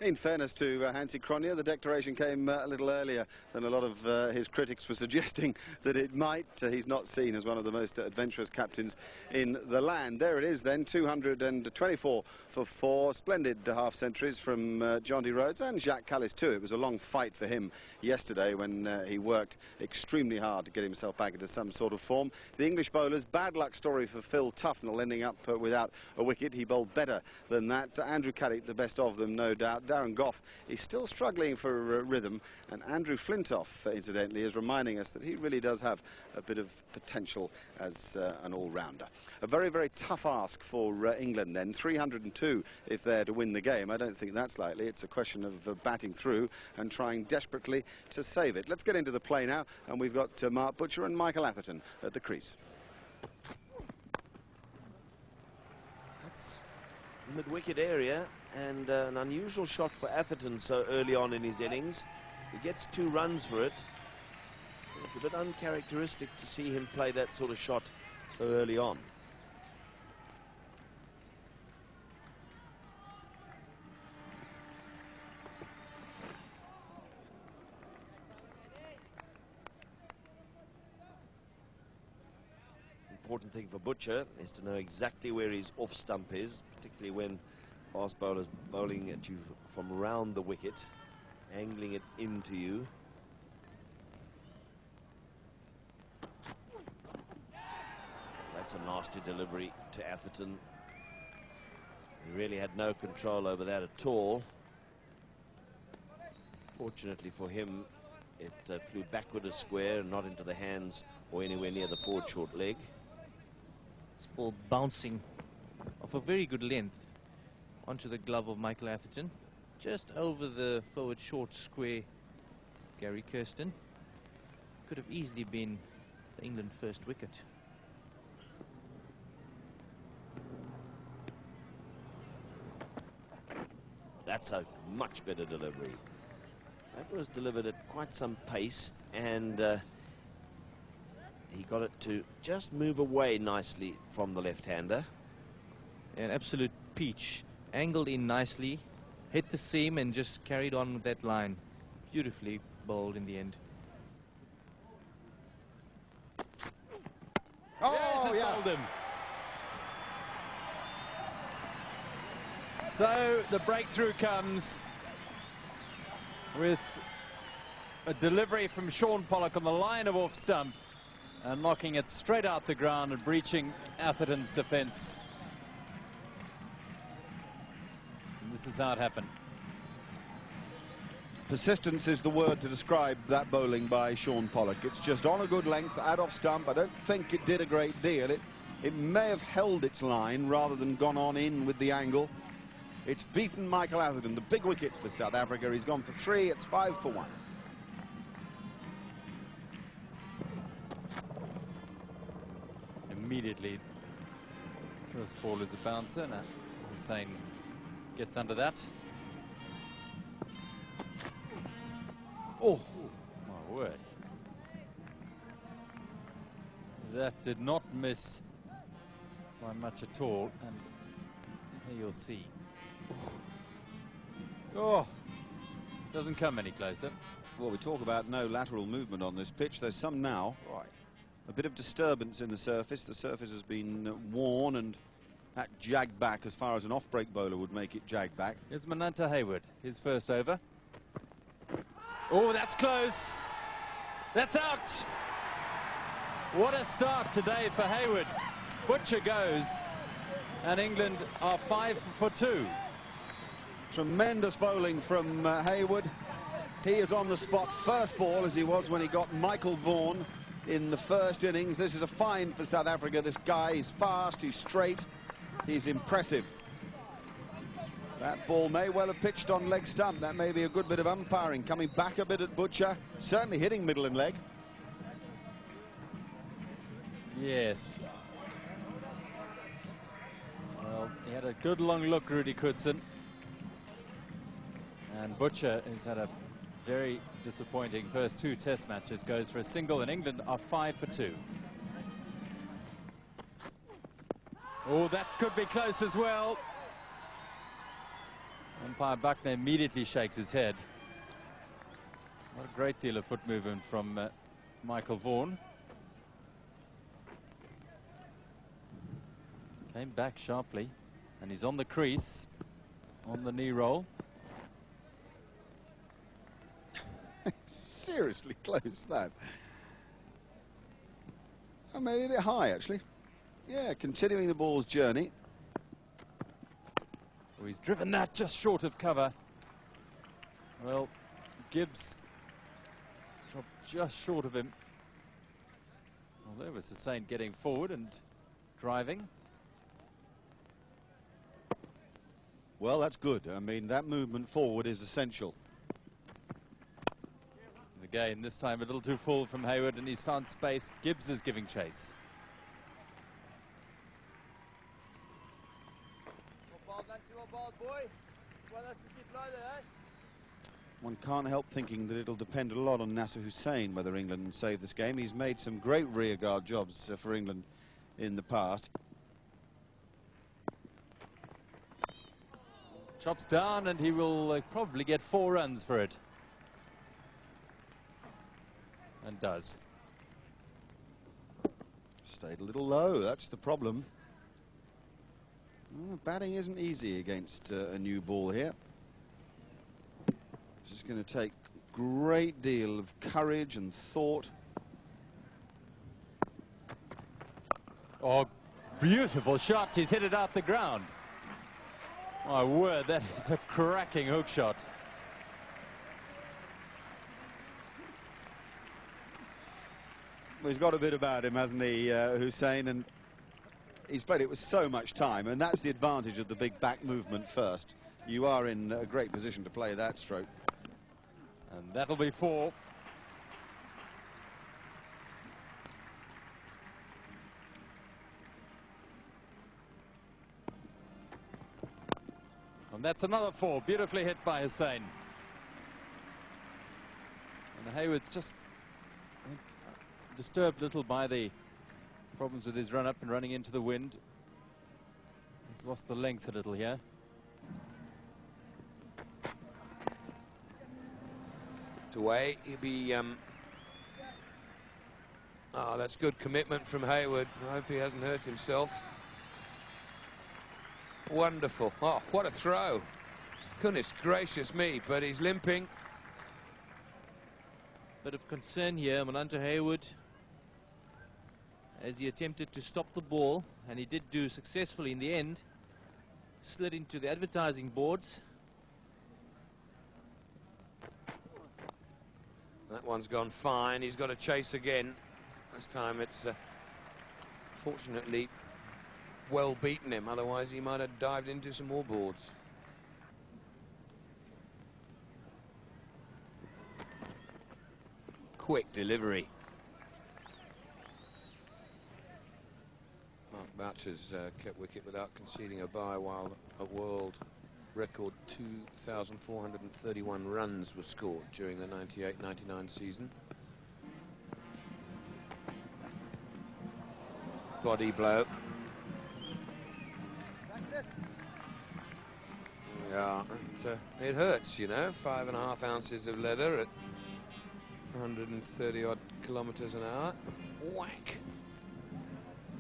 Speaker 7: In fairness to Hansie Cronje, the declaration came a little earlier than a lot of his critics were suggesting that it might. He's not seen as one of the most adventurous captains in the land. There it is then, 224 for 4. Splendid half-centuries from Jonty Rhodes and Jacques Kallis too. It was a long fight for him yesterday when he worked extremely hard to get himself back into some sort of form. The English bowlers, bad luck story for Phil Tufnell, ending up without a wicket. He bowled better than that. Andrew Caddick, the best of them, no doubt. Darren Gough is still struggling for rhythm, and Andrew Flintoff, incidentally, is reminding us that he really does have a bit of potential as an all-rounder. A very, very tough ask for England then, 302 if they're to win the game. I don't think that's likely. It's a question of batting through and trying desperately to save it. Let's get into the play now, and we've got Mark Butcher and Michael Atherton at the crease.
Speaker 8: That's mid-wicket area, and an unusual shot for Atherton so early on in his innings. He gets 2 runs for it. It's a bit uncharacteristic to see him play that sort of shot so early on. Important thing for Butcher is to know exactly where his off stump is, particularly when fast bowlers bowling at you from around the wicket, angling it into you. That's a nasty delivery to Atherton. He really had no control over that at all. Fortunately for him, it flew backward a square and not into the hands or anywhere near the forward short leg.
Speaker 2: Ball bouncing off a very good length onto the glove of Michael Atherton, just over the forward short square. Gary Kirsten could have easily been the England first wicket.
Speaker 8: That's a much better delivery. That was delivered at quite some pace, and he got it to just move away nicely from the left-hander.
Speaker 2: An absolute peach. Angled in nicely, hit the seam and just carried on with that line. Beautifully bowled in the end.
Speaker 5: Oh, yes, bowled him. So the breakthrough comes with a delivery from Sean Pollock on the line of off stump, and knocking it straight out the ground and breaching Atherton's defence. And this is how it happened.
Speaker 3: Persistence is the word to describe that bowling by Sean Pollock. It's just on a good length, at off stump. I don't think it did a great deal. It may have held its line rather than gone on in with the angle. It's beaten Michael Atherton, the big wicket for South Africa. He's gone for 3, it's 5 for 1.
Speaker 5: Immediately, first ball is a bouncer. Now Hussain gets under that. Oh, my word. That did not miss by much at all, and here you'll see. Oh, doesn't come any closer.
Speaker 3: Well, we talk about no lateral movement on this pitch. There's some now.
Speaker 5: Right.
Speaker 3: A bit of disturbance in the surface. The surface has been worn, and that jagged back as far as an off-break bowler would make it jag back.
Speaker 5: Here's Mananta Hayward, his first over. Oh, that's close. That's out. What a start today for Hayward. Butcher goes, and England are 5 for 2.
Speaker 3: Tremendous bowling from Hayward. He is on the spot first ball, as he was when he got Michael Vaughan in the first innings. This is a find for South Africa. This guy is fast, he's straight, he's impressive. That ball may well have pitched on leg stump. That may be a good bit of umpiring. Coming back a bit at Butcher, certainly hitting middle and leg.
Speaker 5: Yes. Well, he had a good long look, Rudy Koetsen. And Butcher has had a very disappointing first 2 test matches. Goes for a single, and England are 5 for 2. Oh, that could be close as well. Umpire Buckner immediately shakes his head. Not a great deal of foot movement from Michael Vaughan. Came back sharply, and he's on the crease, on the knee roll.
Speaker 3: Seriously close, that. Oh, maybe a bit high, actually. Yeah, continuing the ball's journey.
Speaker 5: Oh, he's driven that just short of cover. Well, Gibbs dropped just short of him. Well, there was Hussain getting forward and driving.
Speaker 3: Well, that's good. I mean, that movement forward is essential.
Speaker 5: And again, this time a little too full from Hayward, and he's found space. Gibbs is giving chase.
Speaker 3: One can't help thinking that it'll depend a lot on Nasser Hussain whether England save this game. He's made some great rearguard jobs for England in the past.
Speaker 5: Chops down, and he will probably get 4 runs for it. And does.
Speaker 3: Stayed a little low, that's the problem. Well, batting isn't easy against a new ball here. It's just going to take a great deal of courage and thought.
Speaker 5: Oh, beautiful shot. He's hit it out the ground. My word, that is a cracking hook shot.
Speaker 3: Well, he's got a bit about him, hasn't he, Hussain? And he's played it with so much time, and that's the advantage of the big back movement first. You are in a great position to play that stroke.
Speaker 5: And that'll be 4. And that's another 4, beautifully hit by Hussain. And Hayward's just disturbed a little by the problems with his run up and running into the wind. He's lost the length a little here.
Speaker 4: Away, he'll be oh, that's good commitment from Hayward. I hope he hasn't hurt himself. Wonderful. Oh, what a throw. Goodness gracious me, but he's limping.
Speaker 2: Bit of concern here, Malanta Hayward, as he attempted to stop the ball, and he did do successfully in the end. Slid into the advertising boards.
Speaker 4: That one's gone fine. He's got to chase again. This time it's fortunately well beaten him, otherwise he might have dived into some more boards. Quick delivery. Mark Boucher's kept wicket without conceding a bye, while a world record 2,431 runs were scored during the 98-99 season. Body blow. Yeah, it hurts, you know. 5.5 ounces of leather at 130 odd kilometers an hour. Whack.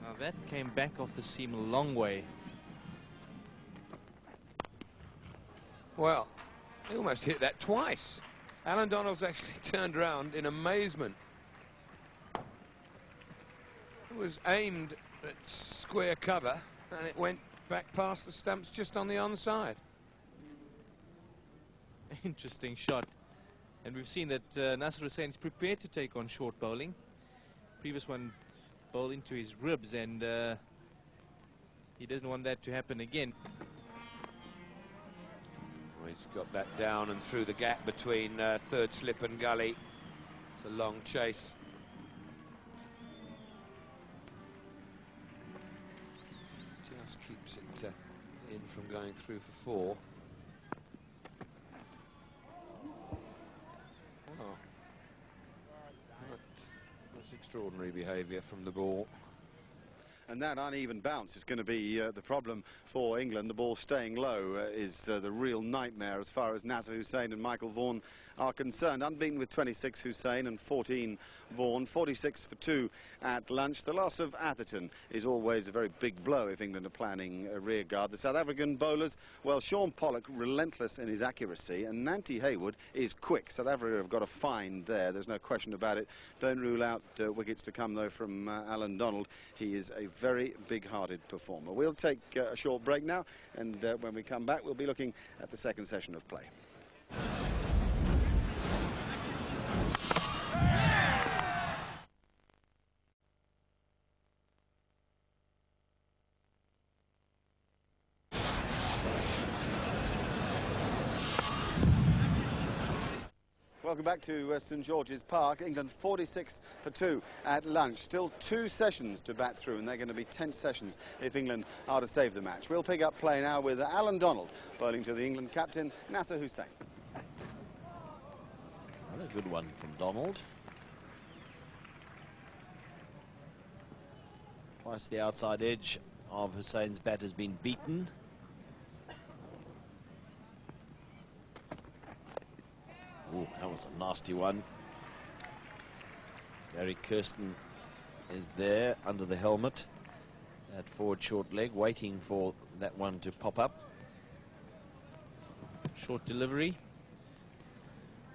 Speaker 2: Now that came back off the seam a long way.
Speaker 4: Well, he almost hit that twice. Alan Donald's actually turned around in amazement. It was aimed at square cover, and it went back past the stumps just on the onside.
Speaker 2: Interesting shot. And we've seen that Nasser Hussain is prepared to take on short bowling. Previous one bowled into his ribs, and he doesn't want that to happen again.
Speaker 4: He's got that down and through the gap between third slip and gully. It's a long chase. Just keeps it in from going through for 4. Oh, that's extraordinary behaviour from the ball.
Speaker 3: And that uneven bounce is going to be the problem for England. The ball staying low is the real nightmare as far as Nasser Hussain and Michael Vaughan are concerned. Unbeaten with 26 Hussain and 14 Vaughan, 46 for 2 at lunch. The loss of Atherton is always a very big blow if England are planning a rear guard. The South African bowlers, well, Sean Pollock relentless in his accuracy, and Nanti Hayward is quick. South Africa have got a find there, there's no question about it. Don't rule out wickets to come though from Alan Donald. He is a very big-hearted performer. We'll take a short break now, and when we come back we'll be looking at the second session of play.
Speaker 7: Welcome back to St George's Park. England 46 for 2 at lunch. Still 2 sessions to bat through, and they're going to be tense sessions if England are to save the match. We'll pick up play now with Alan Donald bowling to the England captain, Nasser Hussain.
Speaker 8: Another good one from Donald. Twice the outside edge of Hussain's bat has been beaten. Oh, that was a nasty one. Gary Kirsten is there under the helmet at forward short leg, waiting for that one to pop up.
Speaker 2: Short delivery.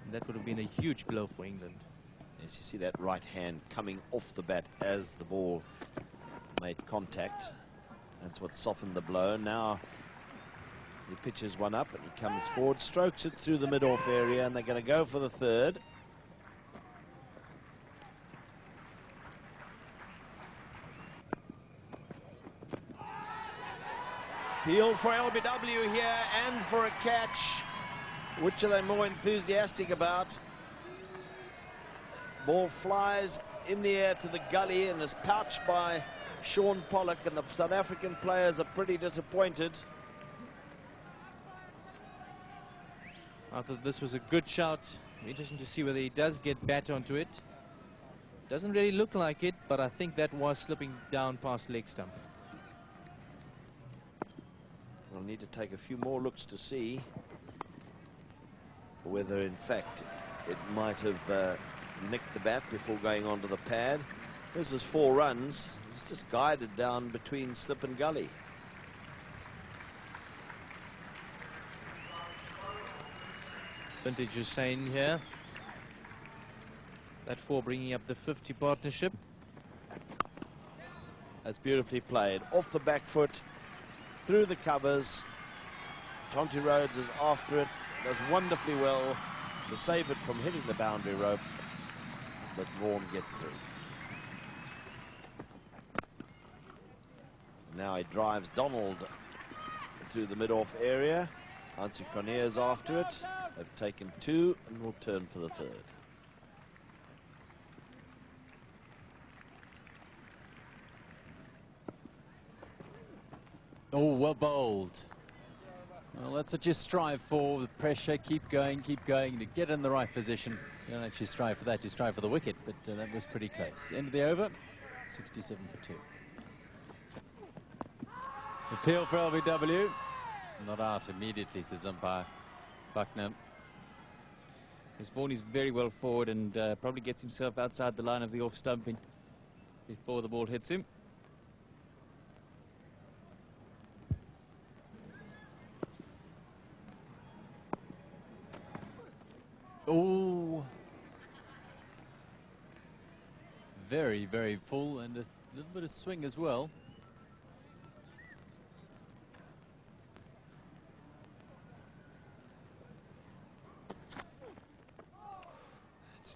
Speaker 2: And that would have been a huge blow for England.
Speaker 8: Yes, you see that right hand coming off the bat as the ball made contact. That's what softened the blow. Now he pitches one up and he comes forward, strokes it through the mid-off area, and they're going to go for the third. Appeal for LBW here and for a catch. Which are they more enthusiastic about? Ball flies in the air to the gully and is pouched by Shaun Pollock, and the South African players are pretty disappointed.
Speaker 2: I thought this was a good shout. Interesting to see whether he does get bat onto it. Doesn't really look like it, but I think that was slipping down past leg stump.
Speaker 8: We'll need to take a few more looks to see whether in fact it might have nicked the bat before going onto the pad. This is 4 runs. It's just guided down between slip and gully.
Speaker 2: Vintage Hussain here. That 4 bringing up the 50 partnership.
Speaker 8: That's beautifully played. Off the back foot, through the covers. Jonty Rhodes is after it. Does wonderfully well to save it from hitting the boundary rope. But Vaughan gets through. Now he drives Donald through the mid-off area. Hansie Cronje is after it. They've taken 2 and will turn for the third.
Speaker 5: Oh, well bowled. Well, that's what you strive for. The pressure, keep going, to get in the right position. You don't actually strive for that, you strive for the wicket, but that was pretty close. End of the over, 67 for 2. Appeal for LBW. Not out immediately, says umpire Buckner.
Speaker 2: Vaughan is very well forward and probably gets himself outside the line of the off stumping before the ball hits him.
Speaker 5: Oh, very, very full and a little bit of swing as well.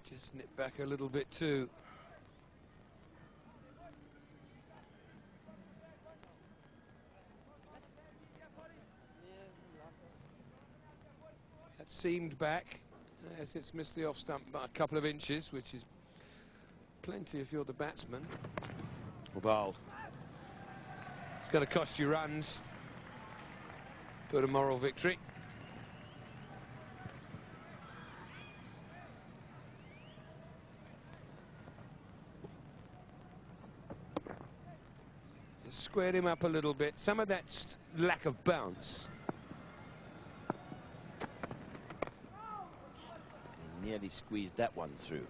Speaker 4: Just nip back a little bit too. That seamed back as it's missed the off stump by a couple of inches, which is plenty if you're the batsman. Well bowled. It's going to cost you runs, but a moral victory. Squared him up a little bit. Some of that lack of bounce.
Speaker 8: He nearly squeezed that one through.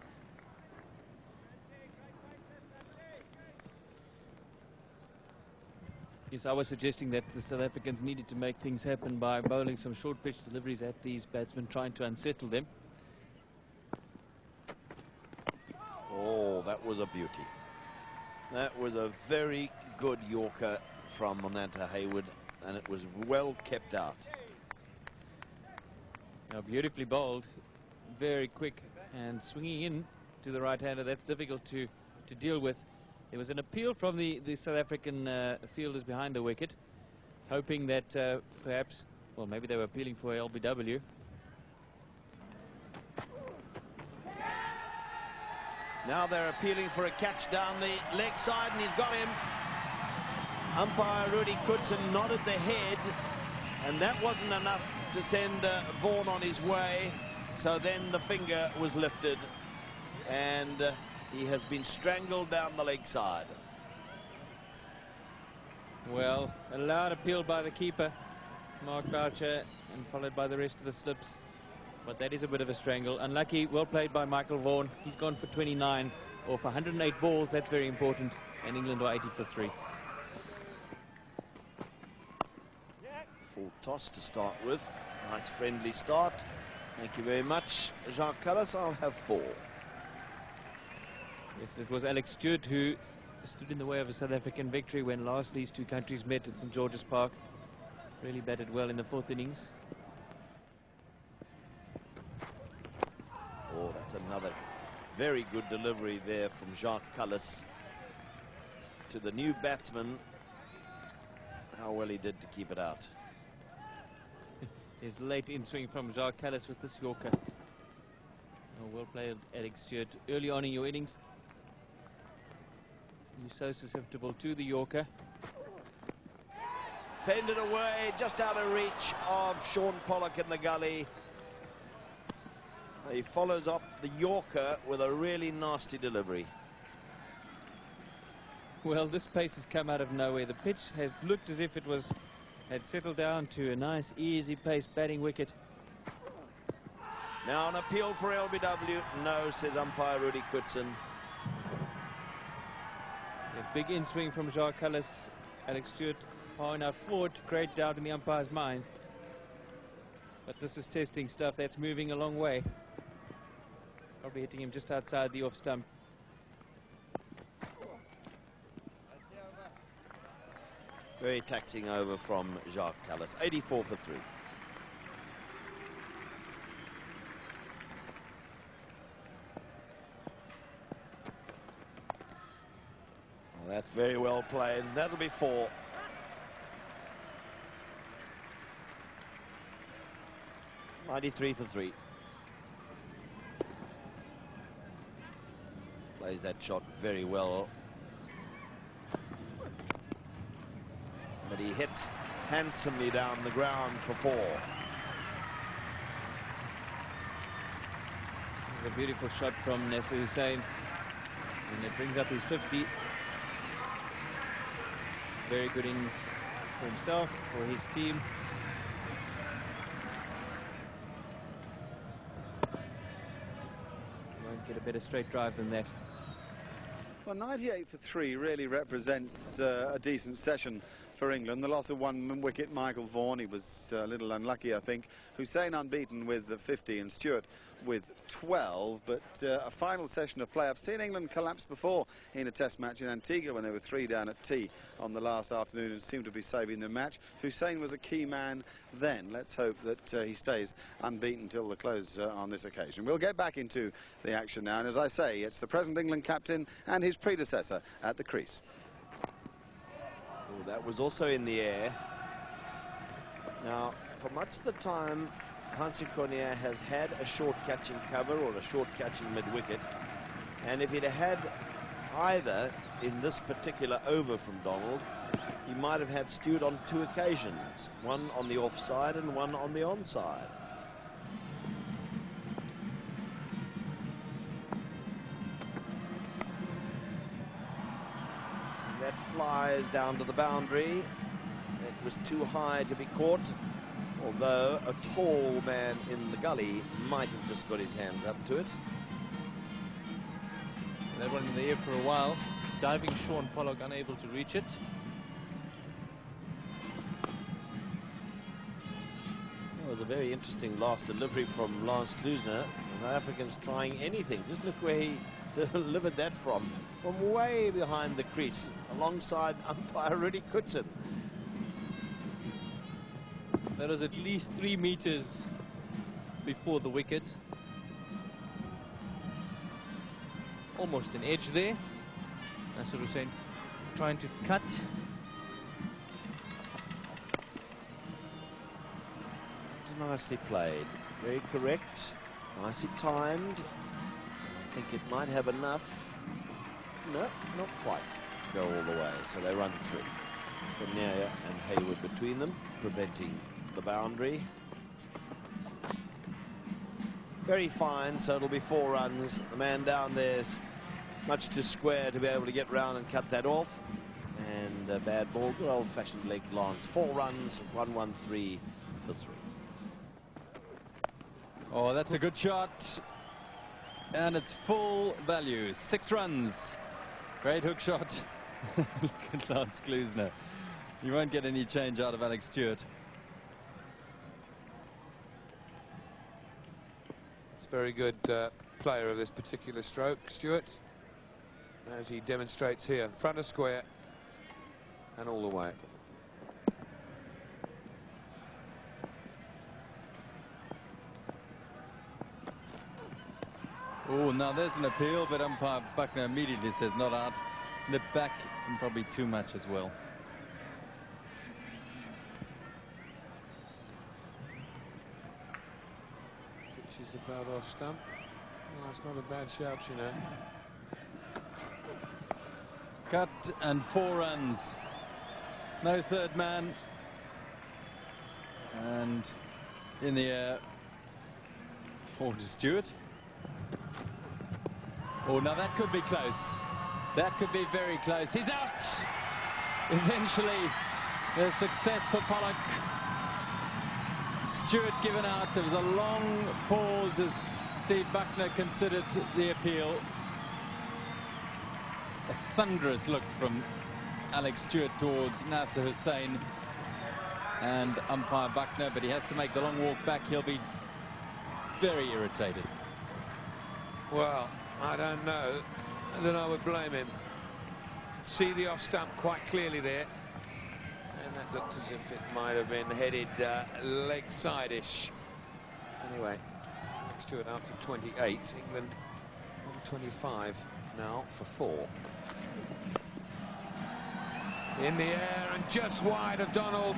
Speaker 2: Yes, I was suggesting that the South Africans needed to make things happen by bowling some short pitch deliveries at these batsmen, trying to unsettle them.
Speaker 8: Oh, that was a beauty. That was a very good Yorker from Monanta Hayward, and it was well kept out.
Speaker 2: Now beautifully bowled, very quick and swinging in to the right-hander. That's difficult to deal with. There was an appeal from the South African fielders behind the wicket, hoping that perhaps, well, maybe they were appealing for LBW.
Speaker 8: Now they're appealing for a catch down the leg side, and he's got him. Umpire Rudy Koetsen nodded the head, and that wasn't enough to send Vaughan on his way. So then the finger was lifted, and he has been strangled down the leg side.
Speaker 6: Well, a loud appeal by the keeper, Mark Boucher, and followed by the rest of the slips. But that is a bit of a strangle. Unlucky, well played by Michael Vaughan. He's gone for 29 off 108 balls. That's very important. And England are 80 for 3.
Speaker 8: Full toss to start with. Nice friendly start. Thank you very much, Jacques Kallis. I'll have 4.
Speaker 6: Yes, it was Alex Stewart who stood in the way of a South African victory when last these two countries met at St. George's Park. Really batted well in the 4th innings.
Speaker 8: Oh, that's another very good delivery there from Jacques Kallis to the new batsman. How well he did to keep it out.
Speaker 6: His late in-swing from Jacques Kallis with this Yorker. Oh, well played, Alex Stewart. Early on in your innings, you're so susceptible to the Yorker.
Speaker 8: Fended away, just out of reach of Shaun Pollock in the gully. He follows up the Yorker with a really nasty delivery.
Speaker 6: Well, this pace has come out of nowhere. The pitch has looked as if it had settled down to a nice, easy pace batting wicket.
Speaker 8: Now an appeal for LBW. No, says umpire Rudy Koetsen.
Speaker 6: There's big in-swing from Jacques Kallis. Alex Stewart far enough forward to create doubt in the umpire's mind. But this is testing stuff. That's moving a long way. Probably hitting him just outside the off stump.
Speaker 8: Very taxing over from Jacques Kallis. 84 for 3. Well, that's very well played. That'll be 4. .93 for 3. Plays that shot very well. But he hits handsomely down the ground for 4.
Speaker 6: This is a beautiful shot from Nasser Hussain. And it brings up his 50. Very good innings for himself, for his team. Won't get a better straight drive than that.
Speaker 3: Well, 98 for 3 really represents a decent session for England. The loss of 1 wicket, Michael Vaughan, he was a little unlucky, I think. Hussain unbeaten with 50 and Stewart with 12, but a final session of play. I've seen England collapse before in a test match in Antigua when they were 3 down at tea on the last afternoon and seemed to be saving the match. Hussain was a key man then. Let's hope that he stays unbeaten till the close on this occasion. We'll get back into the action now, and as I say, it's the present England captain and his predecessor at the crease.
Speaker 8: Oh, that was also in the air. Now, for much of the time, Hansie Cronje has had a short catching cover or a short catching mid-wicket, and if he'd had either in this particular over from Donald, he might have had Stewart on 2 occasions, one on the offside and one on the onside. That flies down to the boundary. It was too high to be caught, although a tall man in the gully might have just got his hands up to it.
Speaker 2: That one in the air for a while. Diving Shaun Pollock unable to reach it.
Speaker 8: It was a very interesting last delivery from Lance Klusener. The Africans trying anything. Just look where he delivered that from way behind the crease, alongside umpire Rudy Koetsen.
Speaker 2: That was at least 3 meters before the wicket. Almost an edge there. Nasser Hussain trying to cut.
Speaker 8: It's nicely played, very correct, nicely timed. think it might have enough. No, not quite. Go all the way. So they run 3. Cornelia and Hayward between them, preventing the boundary. Very fine, so it'll be 4 runs. The man down there's much too square to be able to get round and cut that off. And a bad ball, good old-fashioned leg glance. 4 runs, 1-1-3 for 3.
Speaker 5: Oh, that's a good shot. And it's full value. 6 runs. Great hook shot. Look at Lance Klusener. You won't get any change out of Alex Stewart.
Speaker 4: It's a very good player of this particular stroke, Stewart, as he demonstrates here. Front of square and all the way.
Speaker 5: Oh, now there's an appeal, but umpire Buckner immediately says not out. The back, and probably too much as well.
Speaker 4: Pitch is about off stump. Well, it's not a bad shout, you know.
Speaker 5: Cut and 4 runs. No third man. And in the air for Stewart. Oh, now that could be close. That could be very close. He's out! Eventually, a success for Pollock. Stewart given out. There was a long pause as Steve Buckner considered the appeal. A thunderous look from Alex Stewart towards Nasser Hussain and umpire Buckner, but he has to make the long walk back. He'll be very irritated.
Speaker 4: Well, I don't know that I would blame him. See the off stump quite clearly there, and that looked as if it might have been headed leg side-ish. Anyway, Stewart out for 28. England on 25 now for 4. In the air and just wide of Donald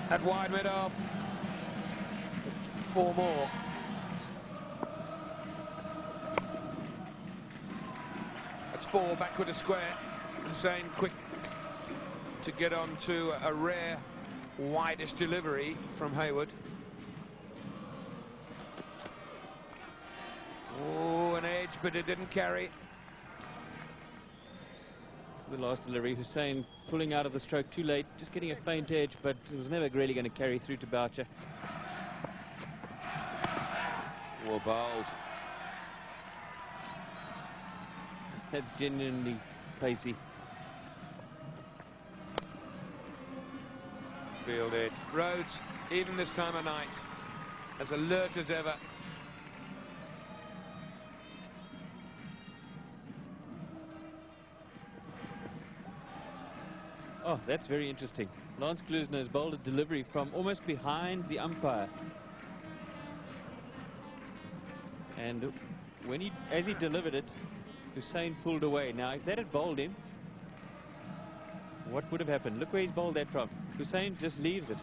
Speaker 4: at wide mid-off. 4 more. That's 4 backward to square. Hussain quick to get on to a rare widest delivery from Hayward. Oh, an edge, but it didn't carry.
Speaker 6: The last delivery, Hussain pulling out of the stroke too late, just getting a faint edge, but it was never really going to carry through to Boucher.
Speaker 4: Oh, bold.
Speaker 6: That's genuinely pacey.
Speaker 4: Fielded. Rhodes, even this time of night, as alert as ever.
Speaker 6: Oh, that's very interesting. Lance Klusener has bowled a delivery from almost behind the umpire. And when as he delivered it, Hussain pulled away. Now, if that had bowled him, what would have happened? Look where he's bowled that from. Hussain just leaves it.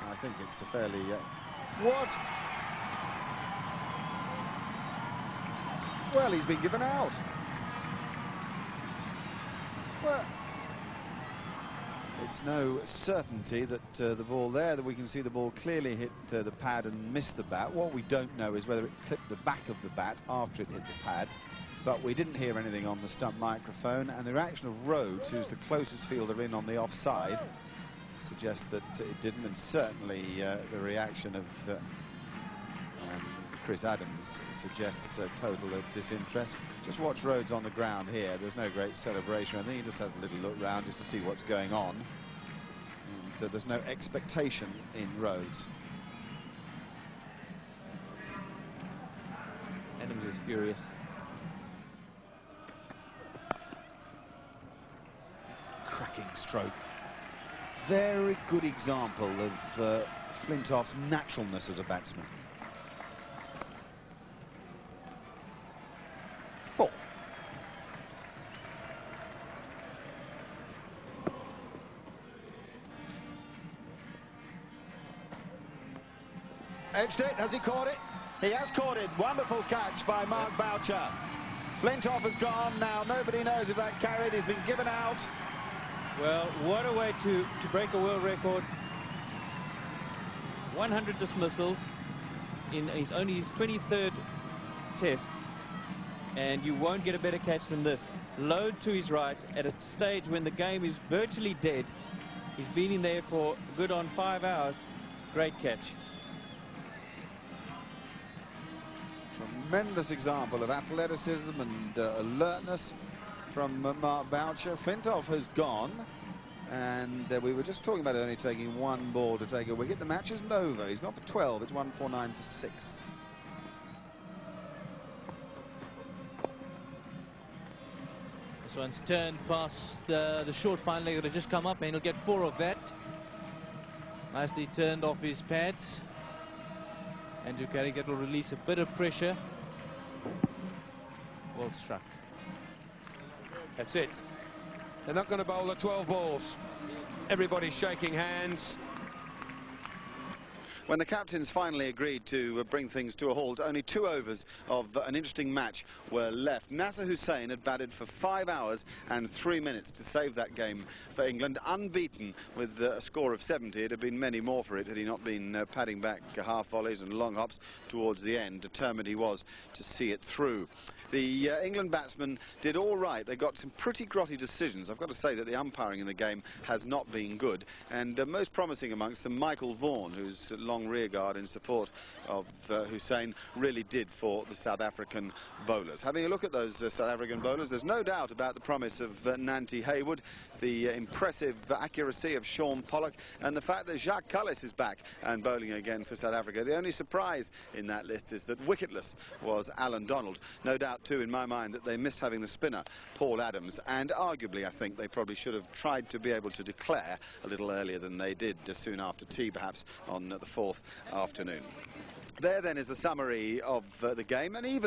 Speaker 7: I think it's a fairly... what? Well, he's been given out. Well, it's no certainty that the ball there, that we can see the ball clearly hit the pad and missed the bat. What we don't know is whether it clipped the back of the bat after it hit the pad, but we didn't hear anything on the stump microphone, and the reaction of Rhodes, who's the closest fielder in on the offside, suggests that it didn't, and certainly the reaction of Chris Adams suggests total disinterest. Just watch Rhodes on the ground here. There's no great celebration. I think he just has a little look round just to see what's going on. And there's no expectation in Rhodes.
Speaker 6: Adams is furious.
Speaker 7: Cracking stroke. Very good example of Flintoff's naturalness as a batsman. 4.
Speaker 3: edged it. Has he caught it? He has caught it. Wonderful catch by Mark Boucher. Flintoff has gone now. Nobody knows if that carried. He's been given out.
Speaker 6: Well, what a way to break a world record. 100 dismissals in his 23rd test, and you won't get a better catch than this. Load to his right at a stage when the game is virtually dead. He's been in there for good on 5 hours. Great catch.
Speaker 3: Tremendous example of athleticism and alertness from Mark Boucher. Flintoff has gone, and we were just talking about only taking one ball to take a wicket. The match isn't over. He's gone for 12. It's 149 for 6.
Speaker 2: This one's turned past the short fine leg that has just come up, and he'll get 4 of that. Nicely turned off his pads. Andrew Carrigan will release a bit of pressure. Well struck.
Speaker 4: That's it. They're not going to bowl the 12 balls. Everybody's shaking hands.
Speaker 7: When the captains finally agreed to bring things to a halt, only 2 overs of an interesting match were left. Nasser Hussain had batted for 5 hours and 3 minutes to save that game for England, unbeaten with a score of 70. It had been many more for it had he not been padding back half volleys and long hops towards the end. Determined he was to see it through. The England batsmen did all right. They got some pretty grotty decisions. I've got to say that the umpiring in the game has not been good, and most promising amongst them, Michael Vaughan, who's long rearguard in support of Hussain, really did for the South African bowlers. Having a look at those South African bowlers, there's no doubt about the promise of Nanti Haywood, the impressive accuracy of Sean Pollock, and the fact that Jacques Kallis is back and bowling again for South Africa. The only surprise in that list is that wicketless was Alan Donald. No doubt too in my mind that they missed having the spinner Paul Adams, and arguably I think they probably should have tried to be able to declare a little earlier than they did, soon after tea perhaps on the 4th afternoon. There then is a summary of the game, and even